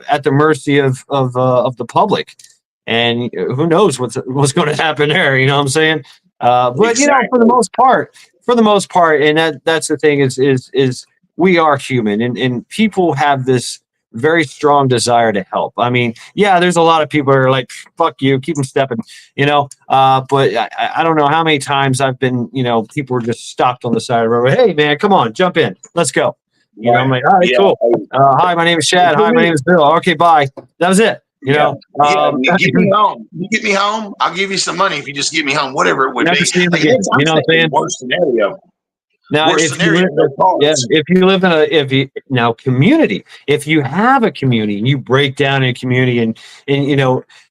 at the mercy of the public. And who knows what's going to happen there? You know what I'm saying? But Exactly. for the most part, and that's the thing is we are human, and people have this very strong desire to help. I mean, yeah, there's a lot of people who are like, fuck you, keep them stepping, but I don't know how many times I've been, people were just stopped on the side of the road. Hey man, come on, jump in. Let's go. I'm like, all right, cool. Hi, my name is Shad. Hi, my name is Bill. Okay, bye. That was it. You get me home. You get me home, I'll give you some money if you just get me home, whatever it would Never be. see 'em Like, again. I'm You know what I'm saying? worst scenario. Now, Worst if you scenario, live in a community, if you have a community and you break down in a community and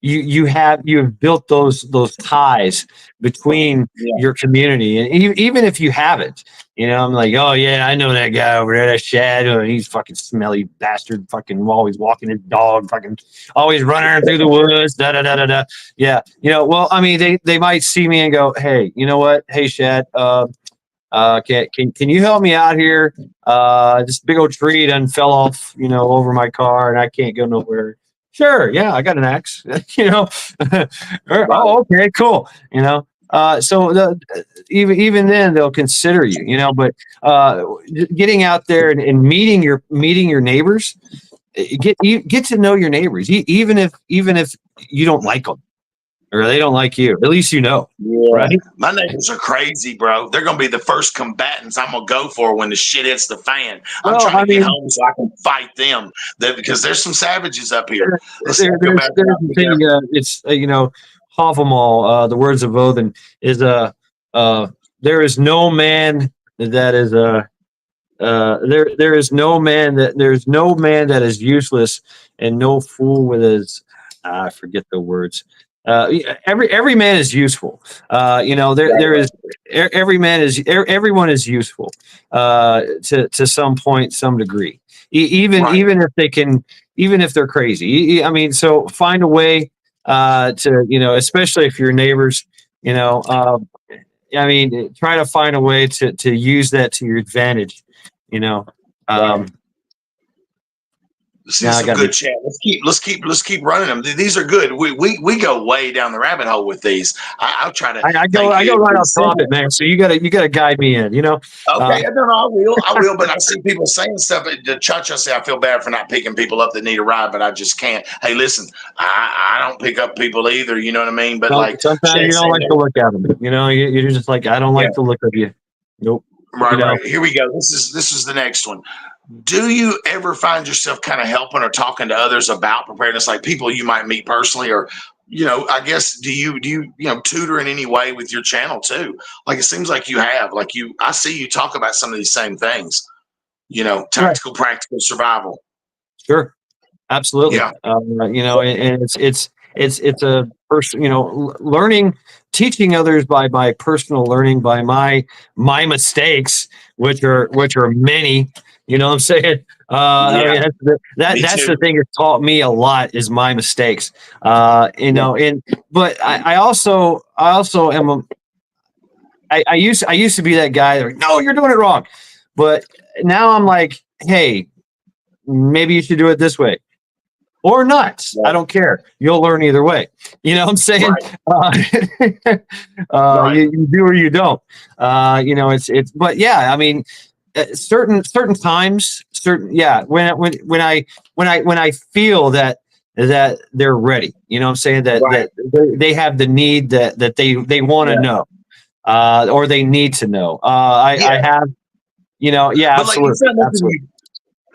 you have built those ties between your community, and even if you haven't, I'm like, oh yeah, I know that guy over there, that Shad, he's fucking smelly bastard, fucking always walking his dog, fucking always running through the woods, da da da da da. Yeah, well, I mean, they might see me and go, hey, you know what, hey Shad, can you help me out here? This big old tree done fell off, over my car, and I can't go nowhere. Sure, yeah, I got an axe. Oh, okay, cool. So even then they'll consider you. But getting out there and meeting your neighbors, get to know your neighbors, even if you don't like them or they don't like you. At least right? My neighbors are crazy, bro. They're gonna be the first combatants I'm gonna go for when the shit hits the fan. I'm trying to get home so I can fight them. Because there's some savages up here. There's the thing. It's Havamal. The words of Odin is there is no man that is there's no man that is useless, and no fool with his I forget the words. Every man is useful. There is everyone is useful to some point, some degree. Even if they're crazy. I mean, so find a way to especially if you're neighbors. I mean, try to find a way to use that to your advantage. This Now is I some got good chat. Let's keep running them. These are good. We go way down the rabbit hole with these. I'll try to thank I go you. right off It's topic, simple. man. So you gotta guide me in. Okay, no, I will. But I see people saying stuff. Cha-Cha say I feel bad for not picking people up that need a ride, but I just can't. Hey, listen, I don't pick up people either. You know what I mean? But No, like sometimes Chad you don't saying like to that, look at them. You're just like, I don't yeah, like the look of you. Nope. You right, know, right. Here we go. This is the next one. Do you ever find yourself kind of helping or talking to others about preparedness, like people you might meet personally, or I guess do you tutor in any way with your channel too? Like it seems like you have, like I see you talk about some of these same things. right? Tactical, practical survival. Sure, absolutely. Yeah, And it's a person. Learning, teaching others by my personal learning, by my mistakes, which are many. You know what I'm saying? I yeah, mean, me that's the too. thing that's taught me a lot is my mistakes. Yeah, But I also am I used to be that guy that, like, no, you're doing it wrong. But now I'm like, hey, maybe you should do it this way or not. I right, don't care. You'll learn either way. You know what I'm saying? right, right. You do or you don't. But yeah, I mean, certain times, yeah, when I feel that they're ready. You know what I'm saying? That Right. that they have the need that they want to Yeah. know, or they need to know. I Yeah. have, yeah, But like it's absolutely, not nothing absolutely.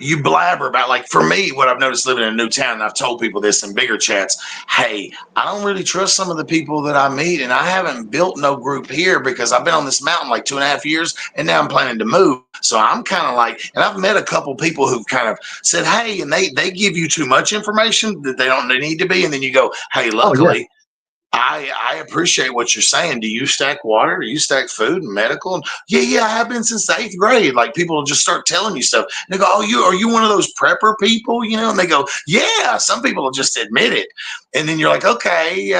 you blabber about. Like for me, what I've noticed living in a new town, and I've told people this in bigger chats, hey, I don't really trust some of the people that I meet, and I haven't built no group here because I've been on this mountain like 2.5 years, and now I'm planning to move. So I'm kind of like, and I've met a couple people who've kind of said, hey, and they give you too much information that they need to be, and then you go, hey, Oh yeah. luckily I appreciate what you're saying. Do you stack water? Do you stack food and medical? And yeah, I have been since the 8th grade. Like people will just start telling you stuff. And they go, oh, are you one of those prepper people? And they go, yeah. Some people will just admit it. And then you're like, okay,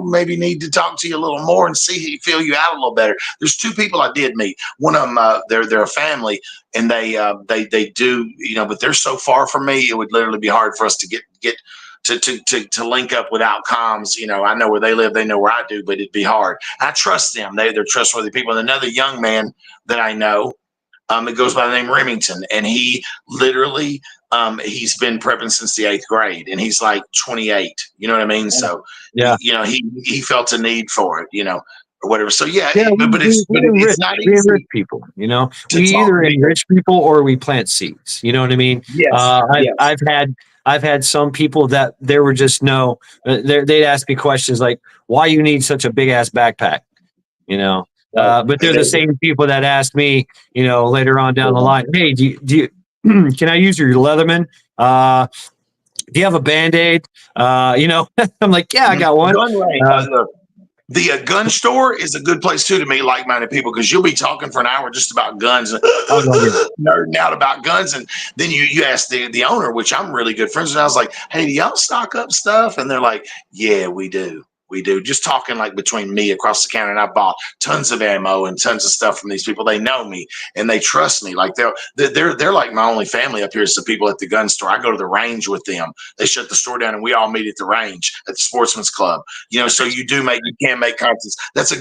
maybe need to talk to you a little more and see feel you out a little better. There's two people I did meet. One of them, they're a family, and they do, but they're so far from me, it would literally be hard for us to get to link up without comms. I know where they live, they know where I do, but it'd be hard. I trust them. They're trustworthy people. And another young man that I know, it goes by the name Remington, and he literally, he's been prepping since the 8th grade, and he's like 28. You know what I mean? So, Yeah. he felt a need for it, or whatever. So yeah, Yeah, it's not we enrich easy people. to We talk either to people. enrich people or we plant seeds. You know what I mean? Yes, I've yes, I've had some people that there were just no. They'd ask me questions like, "Why you need such a big ass backpack?" You know. right. But they're the same people that ask me, later on down the line, "Hey, can I use your Leatherman? Do you have a Band-Aid?" I'm like, "Yeah, I got one." Gun range. Uh, The gun store is a good place too to meet like-minded people because you'll be talking for an hour just about guns and oh no, yeah. nerding out about guns, and then you ask the owner, which I'm really good friends with. I was like, "Hey, do y'all stock up stuff?" And they're like, "Yeah, we do." We do. Just talking like between me across the counter, and I bought tons of ammo and tons of stuff from these people. They know me and they trust me. Like they're like my only family up here. Is the people at the gun store. I go to the range with them. They shut the store down and we all meet at the range at the Sportsman's Club. So you can make contacts. That's a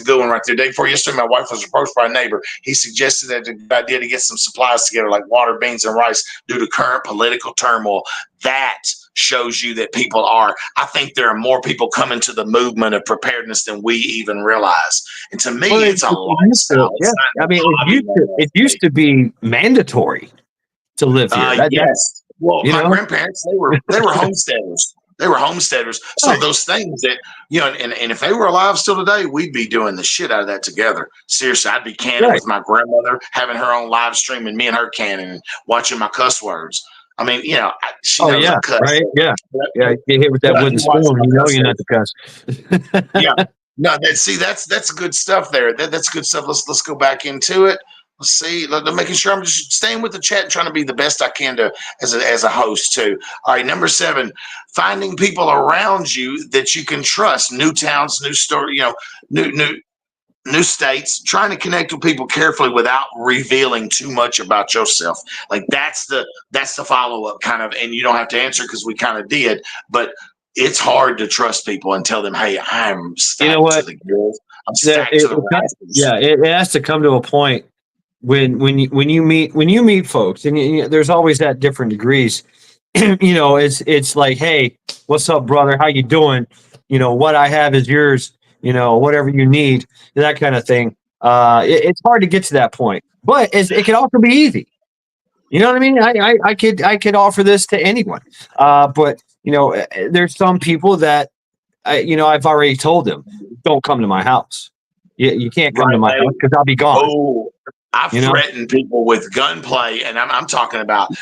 good one right there. Day before yesterday, my wife was approached by a neighbor. He suggested that a good idea to get some supplies together, like water, beans, and rice, due to current political turmoil. That shows you that people are. I think there are more people coming to the movement of preparedness than we even realize. And to me, Well, it's a it used to, lifestyle. yeah. It's not I mean, a hobby. it used to be mandatory to live here. That Yes. Well, you my know, grandparents, they were homesteaders. They were homesteaders. So right? those things that, and if they were alive still today, we'd be doing the shit out of that together. Seriously, I'd be canning Right. with my grandmother, having her own live stream, and me and her canning and watching my cuss words. I mean, she Oh knows I yeah, cuss, right. Yeah, but, yeah. You get hit with that but I wooden do watch spoon. my You know cuss you're not words. the cuss. Yeah. No, that's good stuff there. That's good stuff. Let's go back into it. Let's see. Making sure I'm just staying with the chat and trying to be the best I can to as a host too. All right, number 7, finding people around you that you can trust. New towns, new story. New. new states, trying to connect with people carefully without revealing too much about yourself. Like that's the follow up kind of, and you don't have to answer because we kind of did, but it's hard to trust people and tell them, hey, I'm You know stacked to what? the gills. I'm That stacked to the rafters. yeah, it has to come to a point when you meet folks, and there's always that different degrees. It's like, hey, what's up, brother? How you doing? What I have is yours. Whatever you need, that kind of thing. It's hard to get to that point, but it can also be easy. You know what I mean? I could offer this to anyone, but there's some people that I've already told them, don't come to my house. You can't come to my house because I'll be gone. Oh, I've threatened people with gunplay, and I'm talking about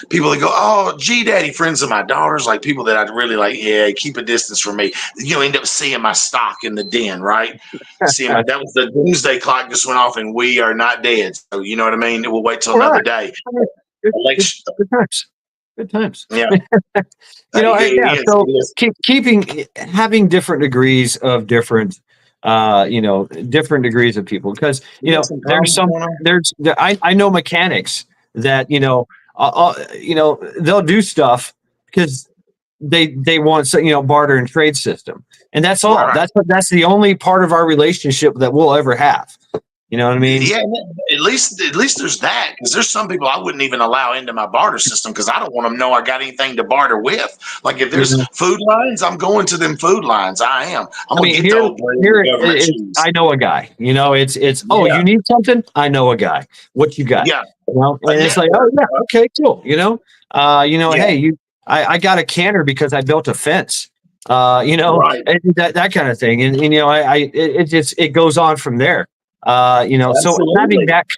people that go, oh, G Daddy, friends of my daughters, like people that I'd really like, yeah, keep a distance from me. End up seeing my stock in the den, right? That was the doomsday clock just went off, and we are not dead. So you know what I mean? We'll wait till another day. Good times. Good times. Yeah. So having different degrees of different different degrees of people, because I know mechanics that they'll do stuff because they want barter and trade system, and that's all. Right. That's the only part of our relationship that we'll ever have. You know what I mean? Yeah, at least there's that, because there's some people I wouldn't even allow into my barter system because I don't want them to know I got anything to barter with. Like if there's food lines, I'm going to them food lines. I am. I'm going to get the old government cheese. I know a guy. It's you need something? I know a guy. What you got? Yeah. And it's like, oh yeah, okay, cool. Hey, I got a canner because I built a fence. Right. that kind of thing, and it goes on from there. So having that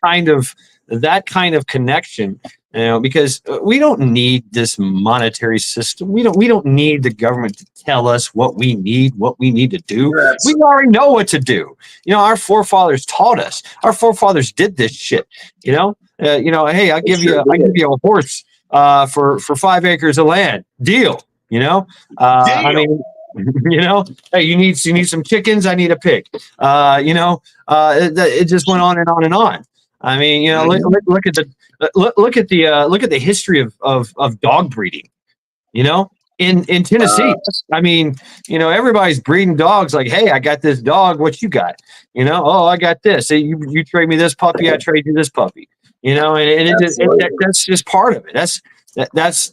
kind of connection, because we don't need this monetary system. We don't need the government to tell us what we need to do. Yes. We already know what to do. Our forefathers taught us. Our forefathers did this shit. Hey, I'll give you a horse for 5 acres of land. Deal. I mean, hey, you need some chickens. I need a pig. It just went on and on and on. I mean, look at the history of dog breeding. In Tennessee, I mean, everybody's breeding dogs. Like, hey, I got this dog. What you got? Oh, I got this. Hey, you trade me this puppy. I trade you this puppy. That's just part of it. That's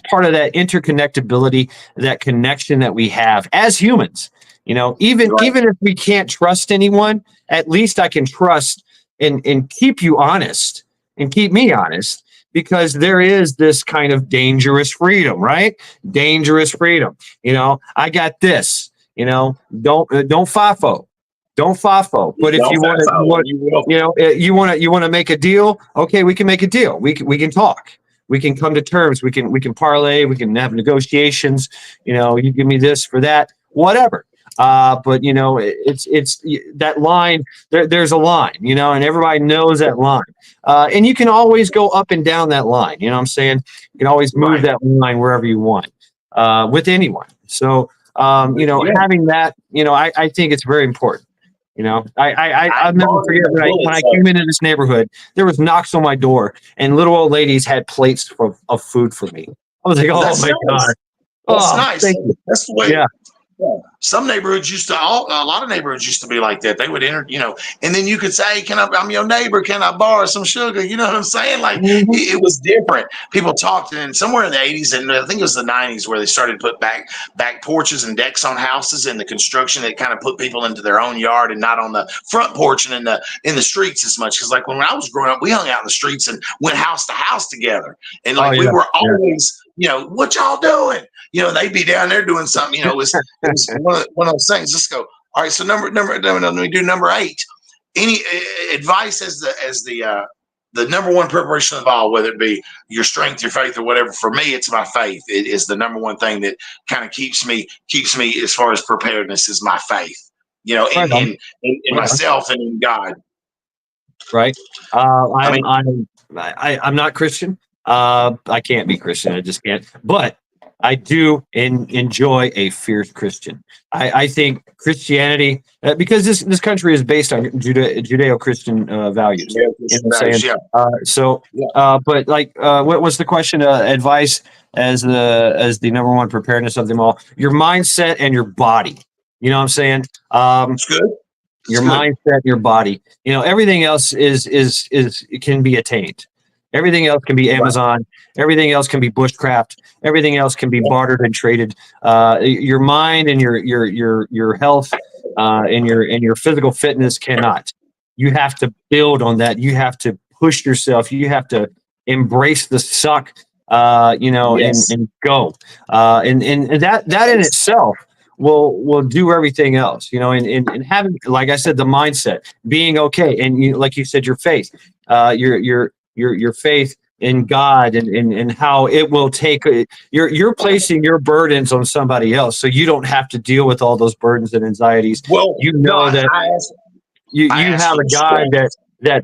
part of that interconnectability, that connection that we have as humans. Even if we can't trust anyone, at least I can trust and keep you honest and keep me honest, because there is this kind of dangerous freedom, right? Dangerous freedom. I got this. Don't FIFO. Don't FIFO. But if you want to make a deal, okay, we can make a deal. We can talk. We can come to terms. We can parlay. We can have negotiations. You give me this for that, whatever. But it's that line. There's a line, and everybody knows that line. And you can always go up and down that line. You know what I'm saying? You can always move that line wherever you want with anyone. So having that, I think it's very important. I'll never forget when I came into this neighborhood, there was knocks on my door and little old ladies had plates of food for me. I was like, oh my God. That's nice. That's the way. Yeah. Some neighborhoods a lot of neighborhoods used to be like that. They would enter, and then you could say, hey, I'm your neighbor. Can I borrow some sugar? You know what I'm saying? Like it was different. People talked, and somewhere in the 80s, and I think it was the 90s, where they started to put back porches and decks on houses, and the construction that kind of put people into their own yard and not on the front porch and in the streets as much. Because like when I was growing up, we hung out in the streets and went house to house together, and we were always, what y'all doing? They'd be down there doing something. It was one of those things. Let's go. All right. So number let me do number 8. Any advice as the number one preparation of all, whether it be your strength, your faith, or whatever. For me, it's my faith. It is the number one thing that kind of keeps me as far as preparedness is my faith. In myself and in God. Right. I'm not Christian. I can't be Christian. I just can't. But I do enjoy a fierce Christian. I think Christianity, because this country is based on Judeo-Christian values. Yeah, You know what I'm saying? yeah, So, yeah. but like, what was the question? Advice as the number one preparedness of them all. Your mindset and your body. You know what I'm saying? It's good. It's Your good. mindset, your body. Everything else is can be attained. Everything else can be Right. Amazon. Everything else can be bushcraft. Everything else can be Yeah. bartered and traded. Your mind and your health and your physical fitness cannot. You have to build on that. You have to push yourself. You have to embrace the suck. And Yes. go. And that in itself will do everything else, and having, like I said, the mindset, being okay, and like you said, your faith, your faith in God, and how it will take. You're placing your burdens on somebody else, so you don't have to deal with all those burdens and anxieties. Well, You no, know that I you ask have for a the guy strength.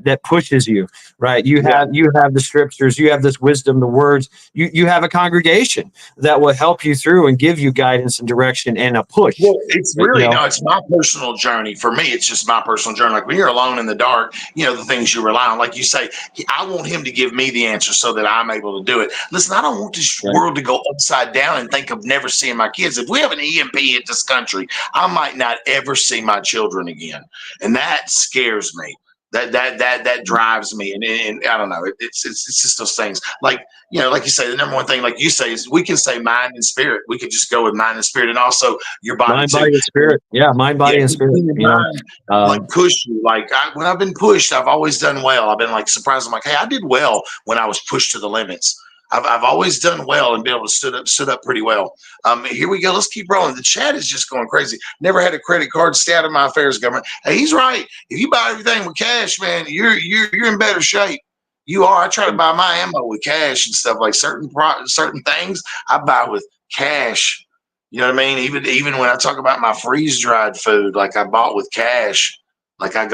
that pushes you, right? You Yeah. have the scriptures, you have this wisdom, the words. You have a congregation that will help you through and give you guidance and direction and a push. Well, it's You really know, no, it's my personal journey. For me, it's just my personal journey. Like when you're alone in the dark, the things you rely on, like you say, I want him to give me the answer so that I'm able to do it. Listen, I don't want this right? world to go upside down and think of never seeing my kids. If we have an EMP at this country, I might not ever see my children again. And that scares me. That drives me. And I don't know. It's just those things. Like you say, the number one thing, like you say, is we can say mind and spirit. We could just go with mind and spirit, and also your body Mind, too. body, and spirit. Yeah, mind, Yeah, body, and spirit. your mind like Um, push you. Like when I've been pushed, I've always done well. I've been like surprised. I'm like, hey, I did well when I was pushed to the limits. I've always done well and been able to stood up pretty well. Here we go. Let's keep rolling. The chat is just going crazy. Never had a credit card. Stay out of my affairs, government. Hey, he's right. If you buy everything with cash, man, you're in better shape. You are. I try to buy my ammo with cash and stuff like certain things I buy with cash. You know what I mean? Even when I talk about my freeze dried food, like I bought with cash. Like I've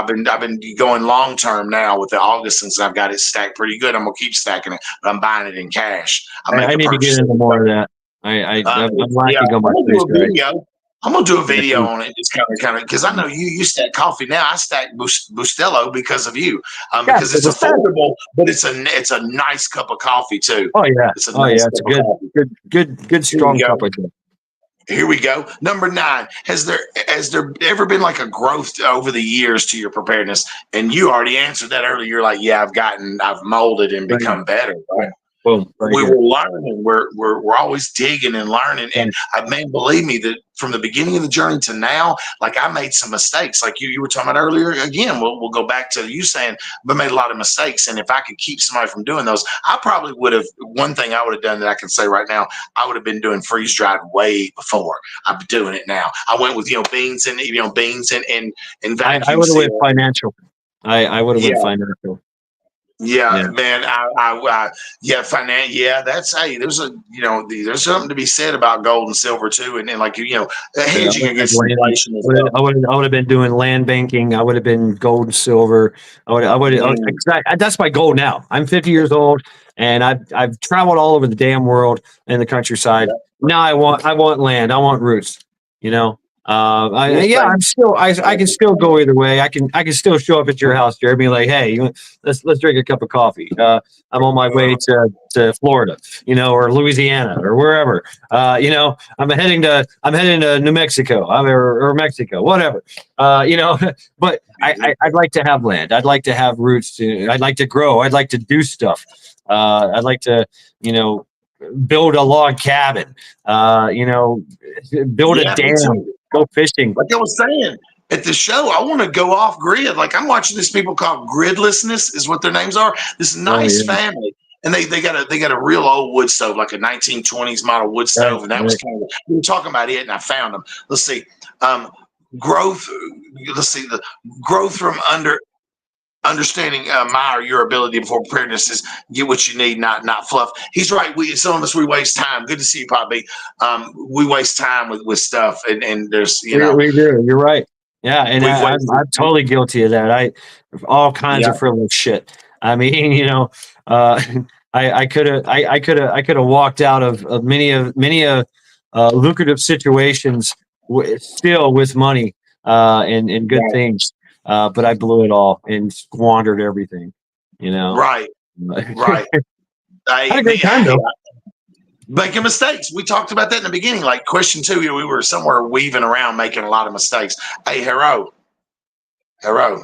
been going long term now with the August since I've got it stacked pretty good. I'm gonna keep stacking it, but I'm buying it in cash. I make I a need to get purchase into every more of time. that. I'm Yeah, lacking on my I'm gonna do freeze a dried. video. I'm gonna do a video on it. It's kind of because I know you stack coffee now. I stack Bustelo because of you, Yeah, because it's it's a affordable, but it's a nice cup of coffee too. Oh yeah, It's a oh nice yeah. It's cup a of coffee. good Here we strong go. cup of tea. Here we go. Number 9. Has there ever been like a growth over the years to your preparedness? And you already answered that earlier. You're like, yeah, I've molded and Right, become better. Right? boom, right We here. were learning. We're always digging and learning. And Right. I mean, believe me, that from the beginning of the journey to now, like I made some mistakes. Like you were talking about earlier. Again, we'll go back to you saying, but made a lot of mistakes. And if I could keep somebody from doing those, I probably would have. One thing I would have done that I can say right now, I would have been doing freeze dried way before. I'm doing it now. I went with beans and I vacuum would have went seal. financial. I would have went Yeah. financial. Yeah, Yeah. man. Yeah, Yeah, that's there's something to be said about gold and silver too, and like Yeah, I hedging would have against inflation as well. I would have been doing land banking. I would have been gold and silver. Mm, 'Cause that's my goal now. I'm 50 years old, and I've traveled all over the damn world in the countryside. yeah. Now I want land. I want roots. You know. Well, Yeah, thanks. I can still go either way. I can still show up at your house, Jeremy. Like, hey, let's drink a cup of coffee. I'm on my way to Florida, or Louisiana or wherever. I'm heading to New Mexico, or Mexico, whatever. But I'd like to have land. I'd like to have roots. I'd like to grow. I'd like to do stuff. I'd like to, you know, build a log cabin. Build a Yeah, me dam. too. Go fishing. Like I was saying at the show, I want to go off grid. Like I'm watching these people called gridlessness is what their names are. This Oh nice yeah, family. And they got a real old wood stove, like a 1920s model wood right, stove, and that was right. kind of we were talking about it, and I found them. Let's see, growth. Let's see the growth from understanding my or your ability before preparedness is get what you need, not fluff. He's right. Some of us we waste time. Good to see you, Pop B. We waste time with stuff, and there's We do. You're right. Yeah, and we've I'm wasted. totally guilty of that. All kinds Yeah, of frivolous shit. I mean, uh, I could have I could have walked out of many lucrative situations still with money and good things, but I blew it all and squandered everything. You know, Right, right. had I a mean, great time hey, though. making mistakes. We talked about that in the beginning. Like question two, we were somewhere weaving around, making a lot of mistakes. Hey, Hero. I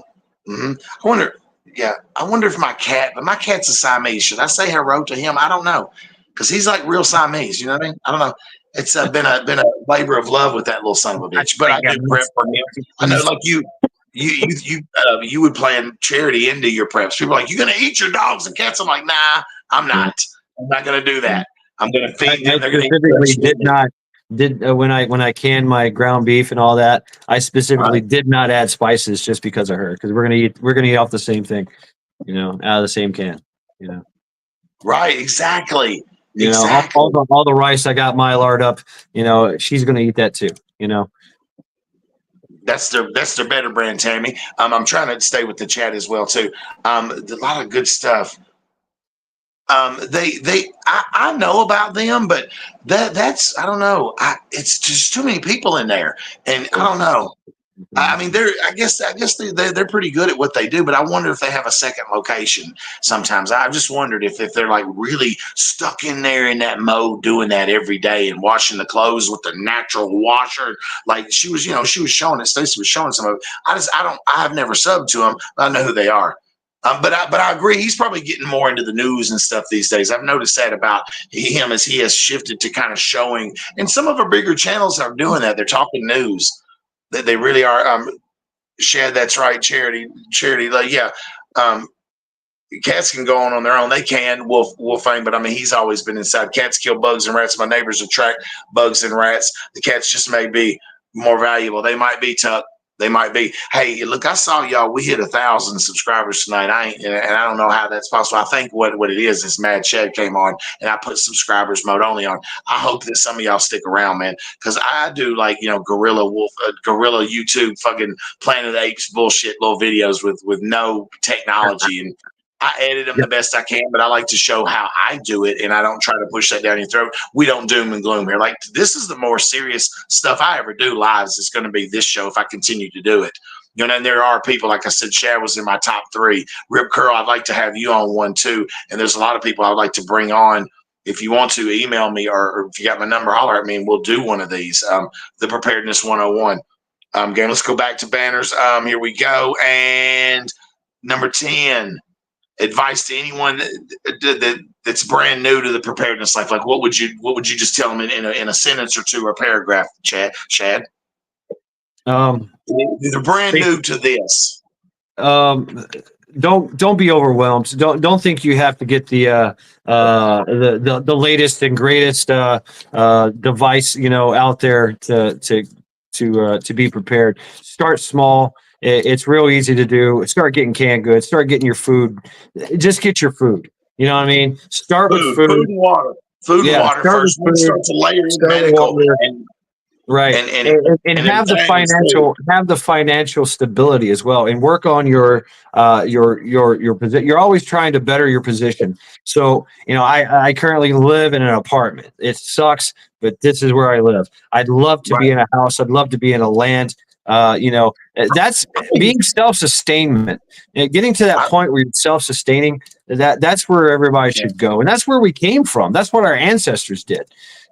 wonder. Yeah, I wonder if my cat, but my cat's a Siamese. Should I say hello to him? I don't know, because he's like real Siamese. You know what I mean? I don't know. It's been a labor of love with that little son of a bitch. But I do prep for him. I know, like you would plan charity into your preps. People are like, you gonna eat your dogs and cats? I'm like, nah, I'm not. I'm not gonna do that. I'm gonna feed them. I They're gonna eat specifically fresh did meat. not did when I canned my ground beef and all that. I specifically Right, did not add spices just because of her, because we're gonna eat off the same thing, out of the same can, you know. right, exactly, All exactly. the rice I got Mylard up, she's gonna eat that too, you know. That's their better brand, Tammy. I'm trying to stay with the chat as well too. A lot of good stuff. I know about them, but that's I don't know. It's just too many people in there, and I don't know. I mean, I guess they're pretty good at what they do, but I wonder if they have a second location. Sometimes I've just wondered if they're like really stuck in there in that mode, doing that every day and washing the clothes with the natural washer. Like she was showing it. Stacey was showing some of it. I've never subbed to them. But I know who they are. But I agree. He's probably getting more into the news and stuff these days. I've noticed that about him as he has shifted to kind of showing, and some of our bigger channels are doing that. They're talking news. They really are. Shad, that's right. Charity. Like, yeah. Um, Cats can go on their own. They can. Wolfang, but I mean, he's always been inside. Cats kill bugs and rats. My neighbors attract bugs and rats. The cats just may be more valuable. They might be, Tuck. They might be. Hey, look, I saw y'all. We hit 1,000 subscribers tonight. And I don't know how that's possible. I think what it is Mad Shad came on, and I put subscribers mode only on. I hope that some of y'all stick around, man, because I do like gorilla YouTube, fucking Planet of the Apes bullshit little videos with no technology, and I edit them the best I can, but I like to show how I do it, and I don't try to push that down your throat. We don't doom and gloom here. Like, this is the more serious stuff I ever do lives. It's going to be this show if I continue to do it. And there are people, like I said, Shad was in my top 3. Rip Curl, I'd like to have you on one too. And there's a lot of people I'd like to bring on. If you want to email me or if you got my number, holler at me and we'll do one of these. The Preparedness 101. Game, let's go back to banners. Here we go. And number 10. Advice to anyone that's brand new to the preparedness life. Like, what would you just tell them in a sentence or two or a paragraph, Shad? They're brand new to this. Don't be overwhelmed. Don't think you have to get the latest and greatest device out there to be prepared. Start small. It's real easy to do. Start getting canned goods. Start getting your food. Just get your food. You know what I mean? Start with food. Food and water. Food and water start first. with food, Start to layer in start with medical water. and Right, and have the financial stability as well, and work on your position. You're always trying to better your position. So I currently live in an apartment. It sucks, but this is where I live. I'd love to be in a house. I'd love to be in a land. That's being self-sustainment. Getting to that point where you're self-sustaining. That's where everybody should go, and that's where we came from. That's what our ancestors did.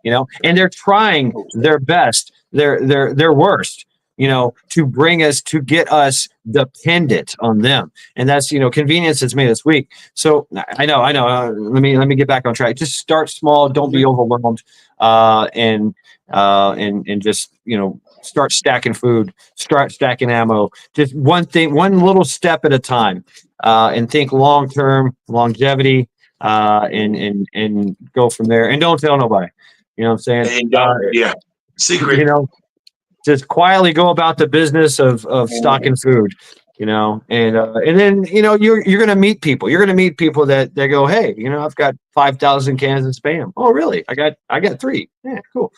And they're trying their best, their worst, to get us dependent on them. And that's, convenience has made us weak. So I know. Let me get back on track. Just start small. Don't be overwhelmed. And just, start stacking food, start stacking ammo. Just one little step at a time, and think long-term longevity, and go from there. And don't tell nobody. You know what I'm saying? Yeah. Secret. Just quietly go about the business of stocking food, and then, you're going to meet people. You're going to meet people that go, hey, I've got 5,000 cans of Spam. Oh, really? I got 3. Yeah, cool.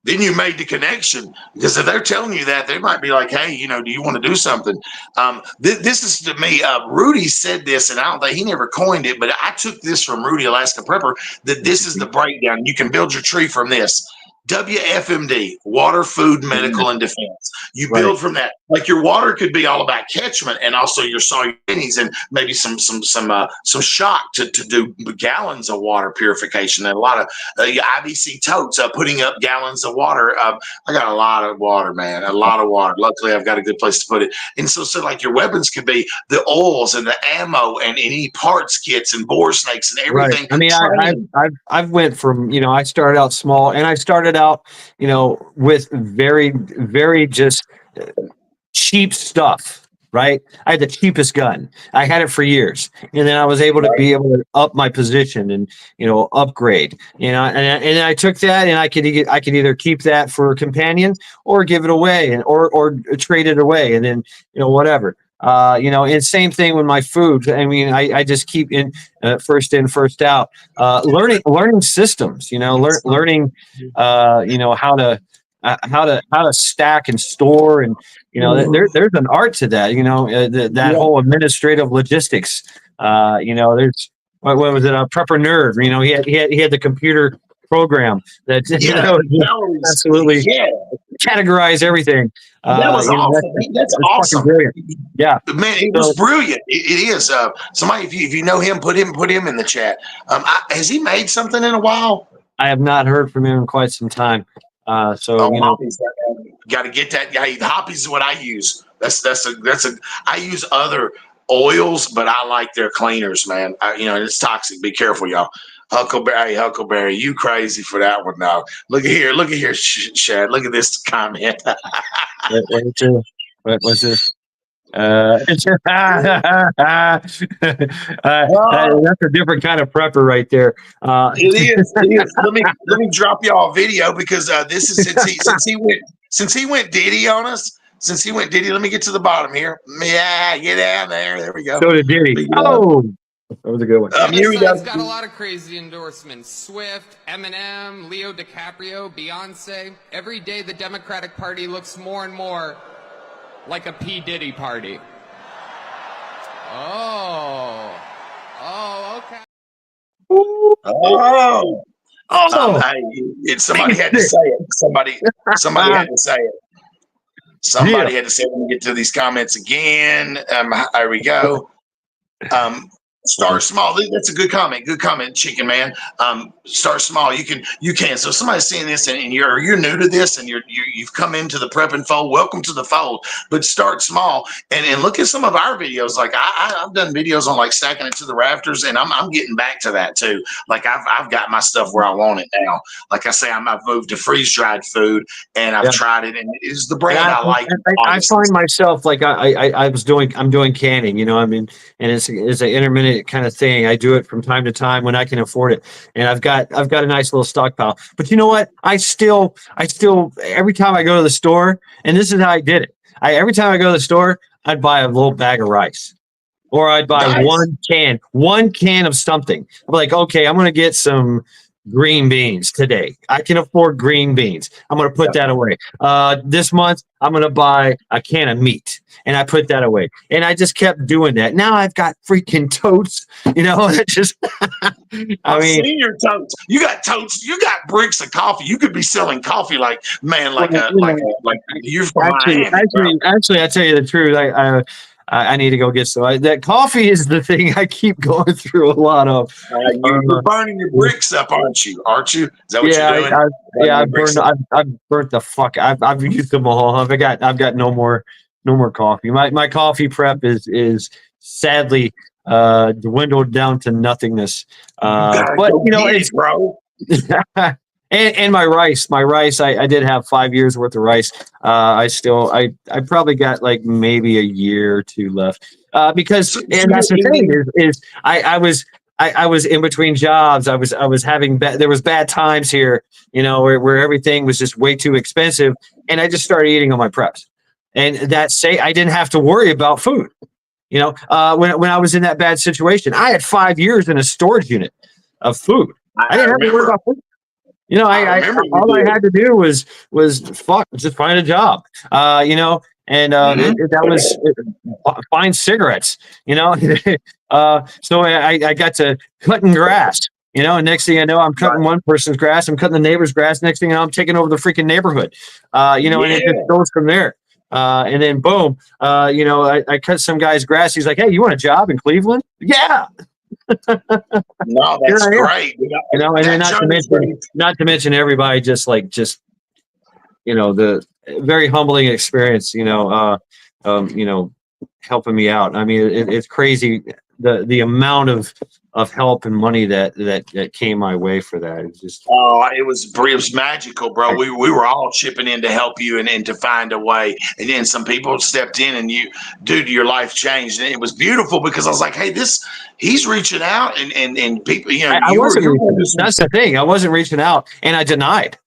then you made the connection, because if they're telling you that, they might be like, hey, do you want to do something? This is to me, Rudy said this, and I don't think he never coined it, but I took this from Rudy Alaska Prepper, that this is the breakdown. You can build your tree from this. WFMD, water, food, medical, and defense. You build from that. Like your water could be all about catchment, and also your salinities, and maybe some shock to do gallons of water purification, and a lot of IBC totes putting up gallons of water. I got a lot of water, man, a lot of water. Luckily, I've got a good place to put it. And so like your weapons could be the oils and the ammo and any parts kits and bore snakes and everything. Right. I mean, I've went from, I started out small, and I started out, with very, very just cheap stuff, right? I had the cheapest gun. I had it for years. And then I was able to up my position and, upgrade, and I took that, and I could either keep that for a companion or give it away, or trade it away. And then, whatever. And same thing with my food. I mean, I just keep first in, first out, learning systems, learning, how to stack and store. And, there's an art to that, that whole administrative logistics. There's, what was it? A prepper nerd, he had the computer program that absolutely categorize everything. That was awesome. That's awesome. Brilliant. Yeah, man, it was brilliant. It is. Somebody, if you know him, put him in the chat. Has he made something in a while? I have not heard from him in quite some time. Got to get that guy. Hoppies is what I use. I use other oils, but I like their cleaners, man. It's toxic. Be careful, y'all. Huckleberry, you crazy for that one now. Look at here, Shad. Look at this comment. What was this? That's a different kind of prepper right there. It is. Let me drop y'all a video, because this is since he went Diddy on us. Since he went Diddy, let me get to the bottom here. Yeah, get down there. There we go. So did Diddy. That was a good one. Here we go. Got a lot of crazy endorsements. Swift, Eminem, Leo DiCaprio, Beyonce. Every day the Democratic Party looks more and more like a P. Diddy party. Oh, okay. Somebody had to say it. Somebody had to say it. Somebody had to say it. Let me get to these comments again. Here we go. Start small. That's a good comment. Good comment, Chicken Man. Start small. You can. So somebody's seeing this, and you're new to this, and you've come into the prep and fold. Welcome to the fold. But start small, and look at some of our videos. Like I've done videos on like stacking it to the rafters, and I'm getting back to that too. Like I've got my stuff where I want it now. Like I say, I've moved to freeze dried food, and I've tried it, and it's the brand I like. I find myself like I'm doing canning. And it's an intermittent kind of thing. I do it from time to time when I can afford it, and I've got a nice little stockpile. But you know what? I still every time I go to the store, and this is how I did it. Every time I go to the store, I'd buy a little bag of rice, or I'd buy one can of something. I'm like, okay, I'm going to get some green beans today. I can afford green beans. I'm going to put that away. This month, I'm going to buy a can of meat, and I put that away. And I just kept doing that. Now I've got freaking totes, just, I've seen your totes. You got totes. You got bricks of coffee. You could be selling coffee like you're from Miami, actually, I tell you the truth. I need to go get some. That coffee is the thing I keep going through a lot of. You're burning your bricks up, aren't you? Is that what you're doing? I've burnt the fuck. I've used them all. I've got no more coffee. My coffee prep is sadly dwindled down to nothingness. But it's bro. And my rice, I did have 5 years worth of rice. I probably got like maybe a year or two left. Because and that's the thing is I was in between jobs. I was having there was bad times here, where everything was just way too expensive, and I just started eating on my preps. And I didn't have to worry about food. When I was in that bad situation, I had 5 years in a storage unit of food. I didn't have to worry about food. I remember you all I did. had to do was just find a job, and that was find cigarettes, so I got to cutting grass. And next thing I know, I'm cutting one person's grass. I'm cutting the neighbor's grass. Next thing I know, I'm taking over the freaking neighborhood. And it just goes from there. And then boom, I cut some guy's grass. He's like, "Hey, you want a job in Cleveland?" Yeah. No, Here that's I am. great. And then That journey's great. not to mention everybody the very humbling experience, helping me out. I mean, it's crazy the amount of help and money that came my way for that. It's just Oh, it was magical, bro. We were all chipping in to help you and to find a way. And then some people stepped in and your life changed. And it was beautiful because I was like, hey, he's reaching out and people, I wasn't that's the thing. I wasn't reaching out, and I denied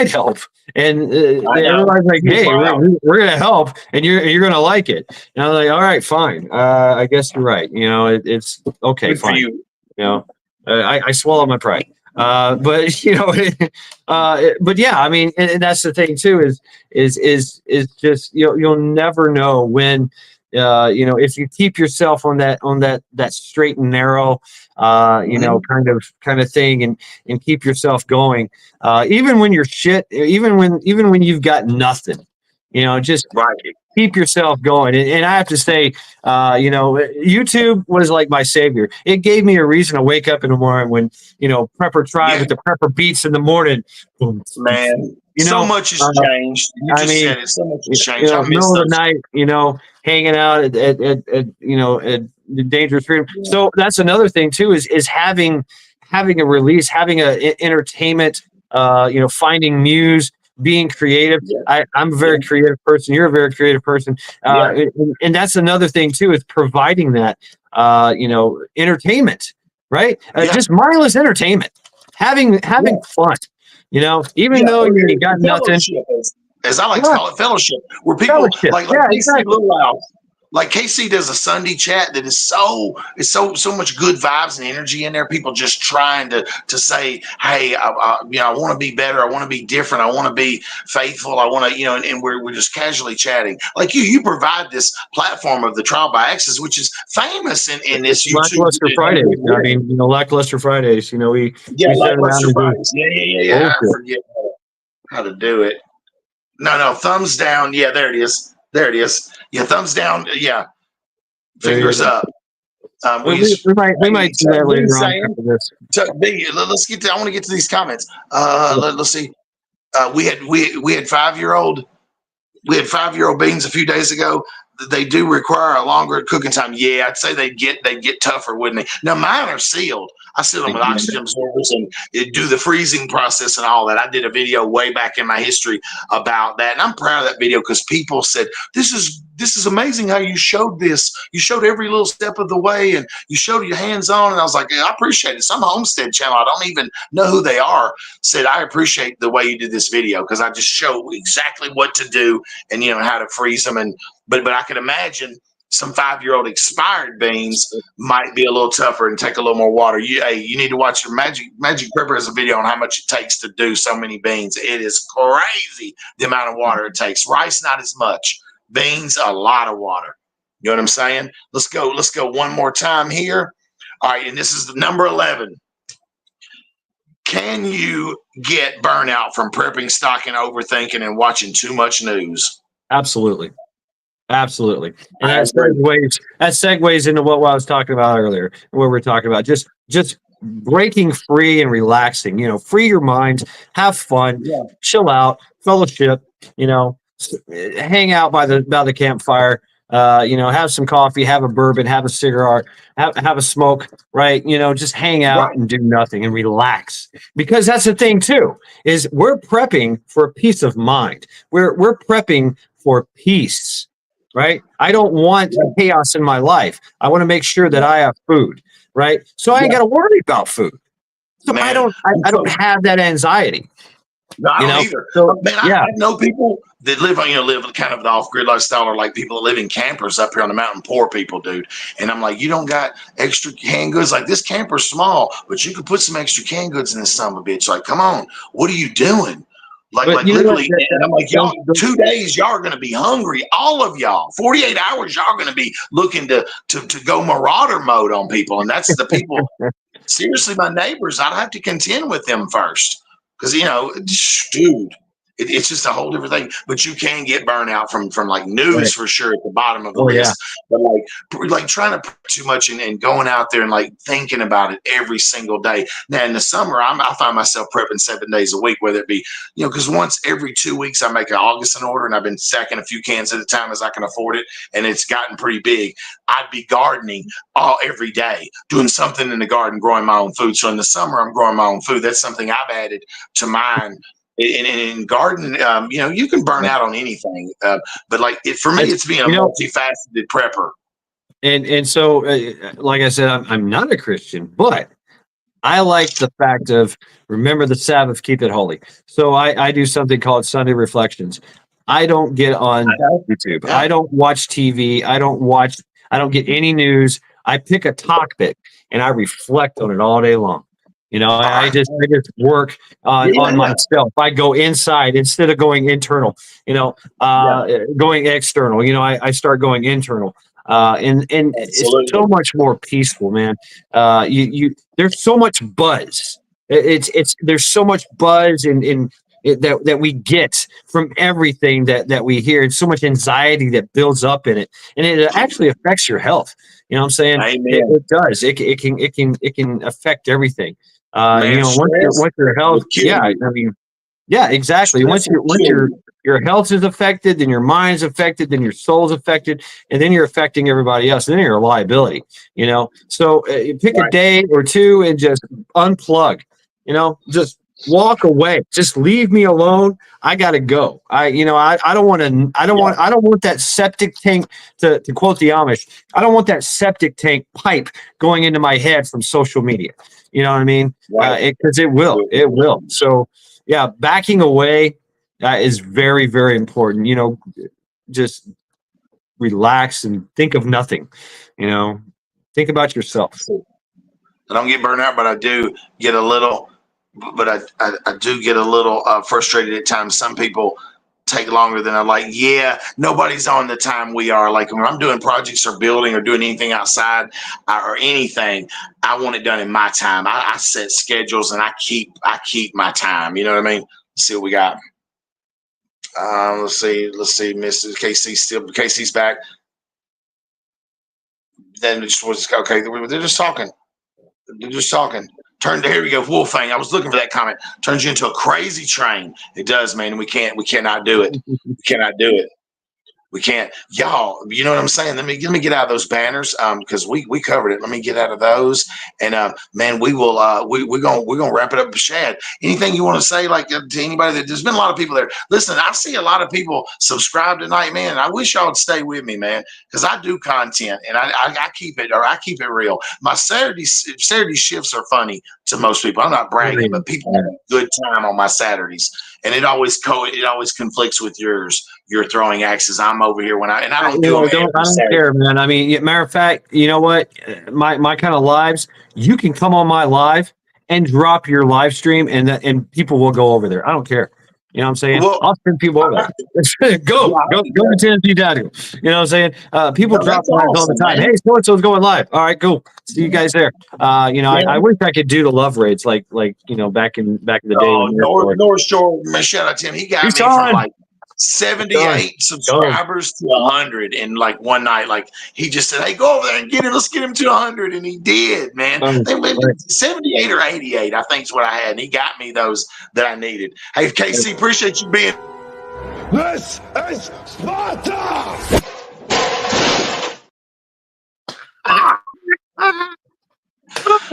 help. And everybody's like, "Hey, we're gonna help, and you're gonna like it." And I was like, "All right, fine. I guess you're right. It's okay, Good for fine." you. I swallowed my pride. But but yeah, I mean, and that's the thing too is just you'll never know when. If you keep yourself on that straight and narrow, kind of thing, and keep yourself going, even when you're shit, even when you've got nothing, just Right. keep yourself going. And I have to say, YouTube was like my savior. It gave me a reason to wake up in the morning when, Prepper Tribe with the Prepper beats in the morning. Boom, Man, so much has changed. You just said it. So much has changed. I miss middle of those. the night, hanging out at the Dangerous Freedom. So that's another thing too, is having a release, having a entertainment, finding muse, being creative. I'm a very creative person. You're a very creative person. And that's another thing too, is providing that, entertainment, right? Just mindless entertainment, having fun, even though you got nothing. As I like to call it, fellowship, where people like exactly. Little House. Like KC does a Sunday chat that is so much good vibes and energy in there. People just trying to say, hey, I want to be better. I want to be different. I want to be faithful. I want to, and we're just casually chatting. Like you provide this platform of the Trial by Axis, which is famous in this YouTube. Lackluster Fridays. I mean, Lackluster Fridays. We Lackluster Fridays. Yeah. I forget how to do it. No, thumbs down. Yeah, there it is. Yeah, thumbs down. Yeah, fingers up. We might do that later on after this. Let's get to. I want to get to these comments. Let's see. We had 5-year-old. We had 5-year-old beans a few days ago. They do require a longer cooking time. Yeah, I'd say they'd get tougher, wouldn't they? Now mine are sealed. I seal them with oxygen absorbers and do the freezing process and all that. I did a video way back in my history about that, and I'm proud of that video because people said this is amazing how you showed this. You showed every little step of the way, and you showed your hands on. And I was like, I appreciate it. Some homestead channel, I don't even know who they are, said I appreciate the way you did this video because I just show exactly what to do and how to freeze them. And but I can imagine some 5-year-old expired beans might be a little tougher and take a little more water. You need to watch your Magic Prepper has a video on how much it takes to do so many beans. It is crazy the amount of water it takes. Rice, not as much. Beans, a lot of water. You know what I'm saying? Let's go one more time here. All right, and this is the number 11. Can you get burnout from prepping, stocking, overthinking, and watching too much news? Absolutely. And that segues into what I was talking about earlier, what we're talking about. Just breaking free and relaxing, free your mind, have fun, chill out, fellowship, hang out by the campfire, have some coffee, have a bourbon, have a cigar, have a smoke, right? Just hang out and do nothing and relax. Because that's the thing too, is we're prepping for peace of mind. We're prepping for peace. Right? I don't want chaos in my life. I want to make sure that I have food, right? So I ain't got to worry about food. So I don't have that anxiety. No, I You don't know, either. so Man, I yeah, know people that live on, live kind of the off grid lifestyle, or like people that live in campers up here on the mountain, poor people, dude. And I'm like, you don't got extra canned goods? Like, this camper's small, but you could put some extra canned goods in this son of a bitch. Like, come on, what are you doing? but Like you know what? literally, and I'm like, y'all, Those 2 days, y'all are going to be hungry. All of y'all, 48 hours, y'all are going to be looking to go marauder mode on people. And that's the people, seriously, my neighbors, I'd have to contend with them first. Because, dude, it's just a whole different thing. But you can get burnout from like right. news for sure at the bottom of the Oh yeah, list. But like trying to put too much and going out there and like thinking about it every single day. Now in the summer, I find myself prepping 7 days a week, whether it be, because once every 2 weeks I make an August order, and I've been stacking a few cans at a time as I can afford it, and it's gotten pretty big. I'd be gardening every day, doing something in the garden, growing my own food. So in the summer, I'm growing my own food. That's something I've added to mine. In garden, you can burn out on anything, but like for me, it's it's being a you know, multifaceted prepper. and so like I said, I'm not a Christian, but I like the fact of remember the Sabbath, keep it holy. So I do something called Sunday Reflections. I don't get on YouTube. Yeah, I don't watch TV. I don't get any news. I pick a topic and I reflect on it all day long. You know, all right, I just work on yeah, myself. I go inside instead of going internal, yeah, going external. I start going internal. And it's so absolutely. much more peaceful, man. There's so much buzz. It's there's so much buzz that we get from everything that we hear, and so much anxiety that builds up in it, and it actually affects your health. You know what I'm saying? It, Amen, it does. It can affect everything. man. Once your health, Will kill yeah, I you. mean, yeah, exactly. Stress will Once kill you. your health is affected, then your mind's affected, then your soul's affected, and then you're affecting everybody else. Then you're a liability. So you pick a Right. day or two and just unplug. Just walk away. Just leave me alone. I gotta go. I don't want to. Yeah. I don't want that septic tank. To quote the Amish, I don't want that septic tank pipe going into my head from social media. You know what I mean? Right. Because it will. It will. So yeah, backing away is very, very important. Just relax and think of nothing. Think about yourself. I don't get burnt out, but I do get a little. But I do get a little frustrated at times. Some people take longer than I like. Yeah, nobody's on the time we are. Like when I'm doing projects or building or doing anything outside or anything, I want it done in my time. I set schedules and I keep my time. You know what I mean? Let's see what we got. Let's see. Mrs. Casey's back. Then it just was okay. They're just talking. They're just talking. Here we go. Wolfang. I was looking for that comment. Turns you into a crazy train. It does, man. We cannot do it. We cannot do it. We can't, y'all. You know what I'm saying? Let me get out of those banners, because we covered it. Let me get out of those, and man, we will. We're gonna wrap it up with Shad. Anything you want to say, like to anybody there's been a lot of people there. Listen, I see a lot of people subscribe tonight, man. And I wish y'all would stay with me, man, because I do content and I keep it real. My Saturday shifts are funny to most people. I'm not bragging, but people have a good time on my Saturdays, and it always conflicts with yours. You're throwing axes. I'm over here I don't do them every I don't Saturday. care, man. I mean, matter of fact, you know what? My kind of lives, you can come on my live and drop your live stream, and people will go over there. I don't care. You know what I'm saying? Well, I'll send people over there. go to Tennessee Daddy. You know what I'm saying? People no, drop that's lives all the awesome, time. man. Hey, so and so's going live. All right, cool. See you guys there. I wish I could do the love raids like back in the day. Oh, North Shore, man, shout out to him. He got He's me from on. like 78 subscribers to 100 in like one night. Like he just said, "Hey, go over there and get it. Let's get him to 100," and he did, man. They went 78 or 88, I think is what I had, and he got me those that I needed. Hey, KC, appreciate you being. This is Sparta!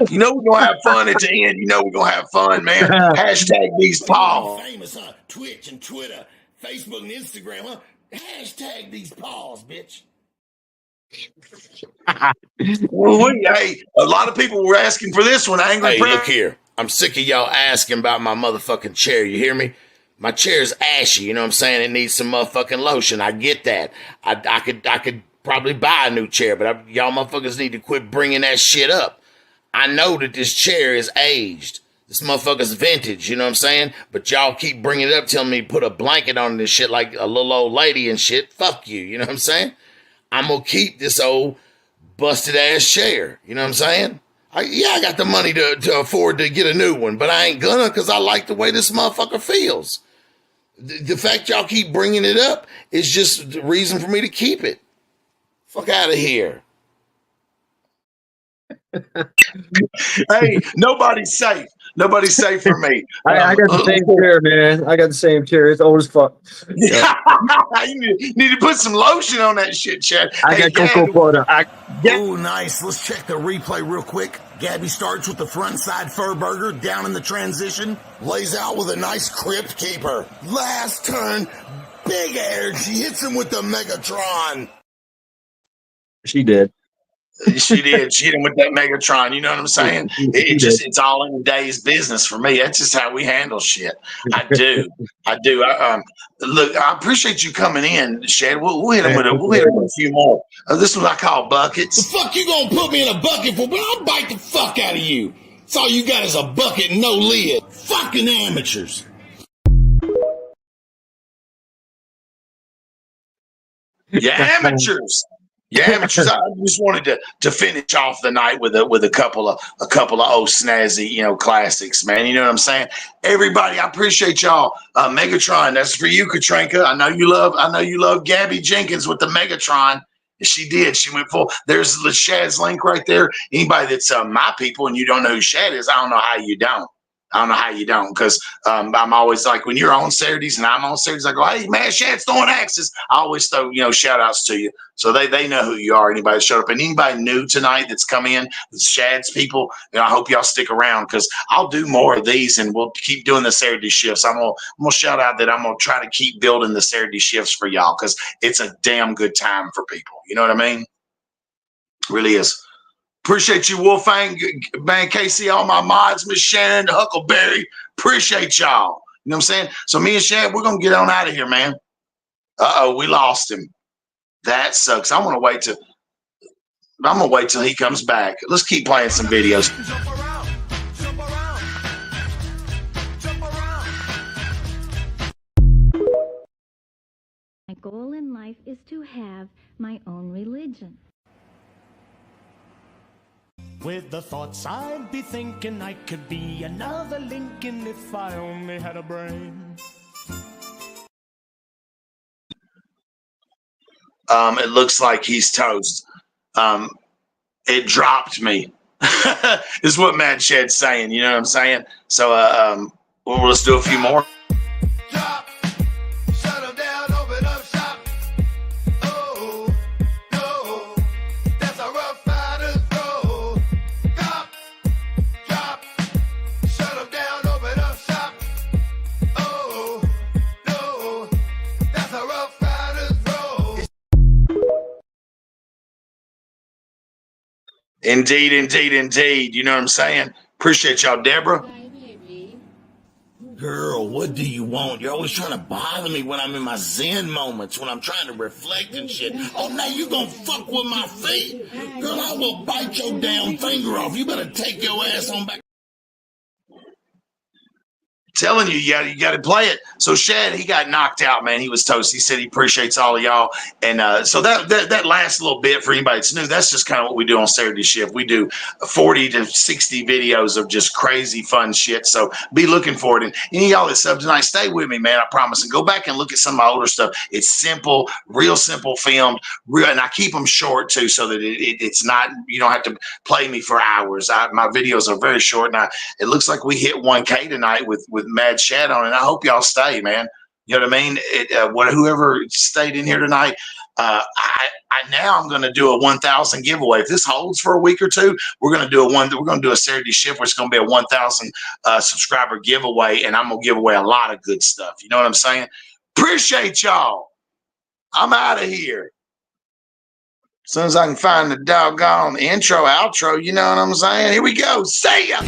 You know we're gonna have fun at the end. You know we're gonna have fun, man. Hashtag these paws. Famous, huh? Twitch and Twitter, Facebook and Instagram, huh? Hashtag these paws, bitch. Hey, a lot of people were asking for this one. Angry Hey, Prayer. look here. I'm sick of y'all asking about my motherfucking chair. You hear me? My chair's ashy, you know what I'm saying? It needs some motherfucking lotion. I get that. I could probably buy a new chair, but y'all motherfuckers need to quit bringing that shit up. I know that this chair is aged. This motherfucker's vintage, you know what I'm saying? But y'all keep bringing it up, telling me to put a blanket on this shit like a little old lady and shit. Fuck you, you know what I'm saying? I'm gonna keep this old busted ass chair, you know what I'm saying? I got the money to afford to get a new one, but I ain't gonna because I like the way this motherfucker feels. The fact y'all keep bringing it up is just the reason for me to keep it. Fuck out of here. Hey, nobody's safe. Nobody's safe for me. I got the same chair, man. I got the same chair. It's old as fuck. Yeah. You need to put some lotion on that shit, Chad. I Hey, got cocoa powder. Ooh, nice. Let's check the replay real quick. Gabby starts with the front side fur burger down in the transition. Lays out with a nice crypt keeper. Last turn, big air. She hits him with the Megatron. She did. She did. She hit him with that Megatron. You know what I'm saying? It's all in the day's business for me. That's just how we handle shit. I do. Look, I appreciate you coming in, Shad. We'll hit him with a few more. This one I call buckets. The fuck you gonna put me in a bucket for? But I'll bite the fuck out of you. That's all you got is a bucket and no lid. Fucking amateurs. Yeah, amateurs. Yeah, amateurs. I just wanted to finish off the night with a couple of old snazzy, classics, man. You know what I'm saying? Everybody, I appreciate y'all. Megatron, that's for you, Katrinka. I know you love Gabby Jenkins with the Megatron. She did. She went full. There's the Shad's link right there. Anybody that's my people and you don't know who Shad is, I don't know how you don't. Because I'm always like, when you're on Saturdays and I'm on Saturdays, I go, hey, Mad Shad's throwing axes. I always throw, shout outs to you. So they know who you are, anybody that showed up. And anybody new tonight that's come in, it's Shad's people, I hope y'all stick around because I'll do more of these and we'll keep doing the Saturday shifts. I'm gonna shout out that I'm going to try to keep building the Saturday shifts for y'all because it's a damn good time for people. You know what I mean? It really is. Appreciate you, Wolfang, man, Casey, all my mods, Miss Shannon, Huckleberry. Appreciate y'all. You know what I'm saying? So me and Shad, we're going to get on out of here, man. Uh-oh, we lost him. That sucks. I'm going to wait till he comes back. Let's keep playing some videos. Jump around, jump around, jump around. My goal in life is to have my own religion. With the thoughts I'd be thinking I could be another Lincoln if I only had a brain. It looks like he's toast. It dropped me. Is what Mad Shad's saying. You know what I'm saying? So well, let's do a few more. Drop, shut them down, open up shop. Oh, no, that's a rough rider's road. Drop, shut them down, open up shop. Oh, no, that's a rough rider's road. Indeed. You know what I'm saying? Appreciate y'all, Deborah. Girl, what do you want? You're always trying to bother me when I'm in my zen moments, when I'm trying to reflect and shit. Oh, now you gonna fuck with my feet? Girl, I will bite your damn finger off. You better take your ass on back. Telling you, you got to play it. So Shad, he got knocked out, man. He was toast. He said he appreciates all of y'all. And so that last little bit for anybody that's new, that's just kind of what we do on Saturday Shift. We do 40 to 60 videos of just crazy fun shit. So be looking for it. And any of y'all that sub tonight, stay with me, man. I promise. And go back and look at some of my older stuff. It's simple, real simple filmed. And I keep them short too, so that it's not, you don't have to play me for hours. My videos are very short. And it looks like we hit 1K tonight with Mad Shad on it. I hope y'all stay, man. You know what I mean? Whoever stayed in here tonight, I'm going to do a 1,000 giveaway. If this holds for a week or two, we're going to do a Saturday Shift where it's going to be a 1,000 subscriber giveaway, and I'm going to give away a lot of good stuff. You know what I'm saying? Appreciate y'all. I'm out of here. As soon as I can find the doggone intro, outro, you know what I'm saying? Here we go. See ya.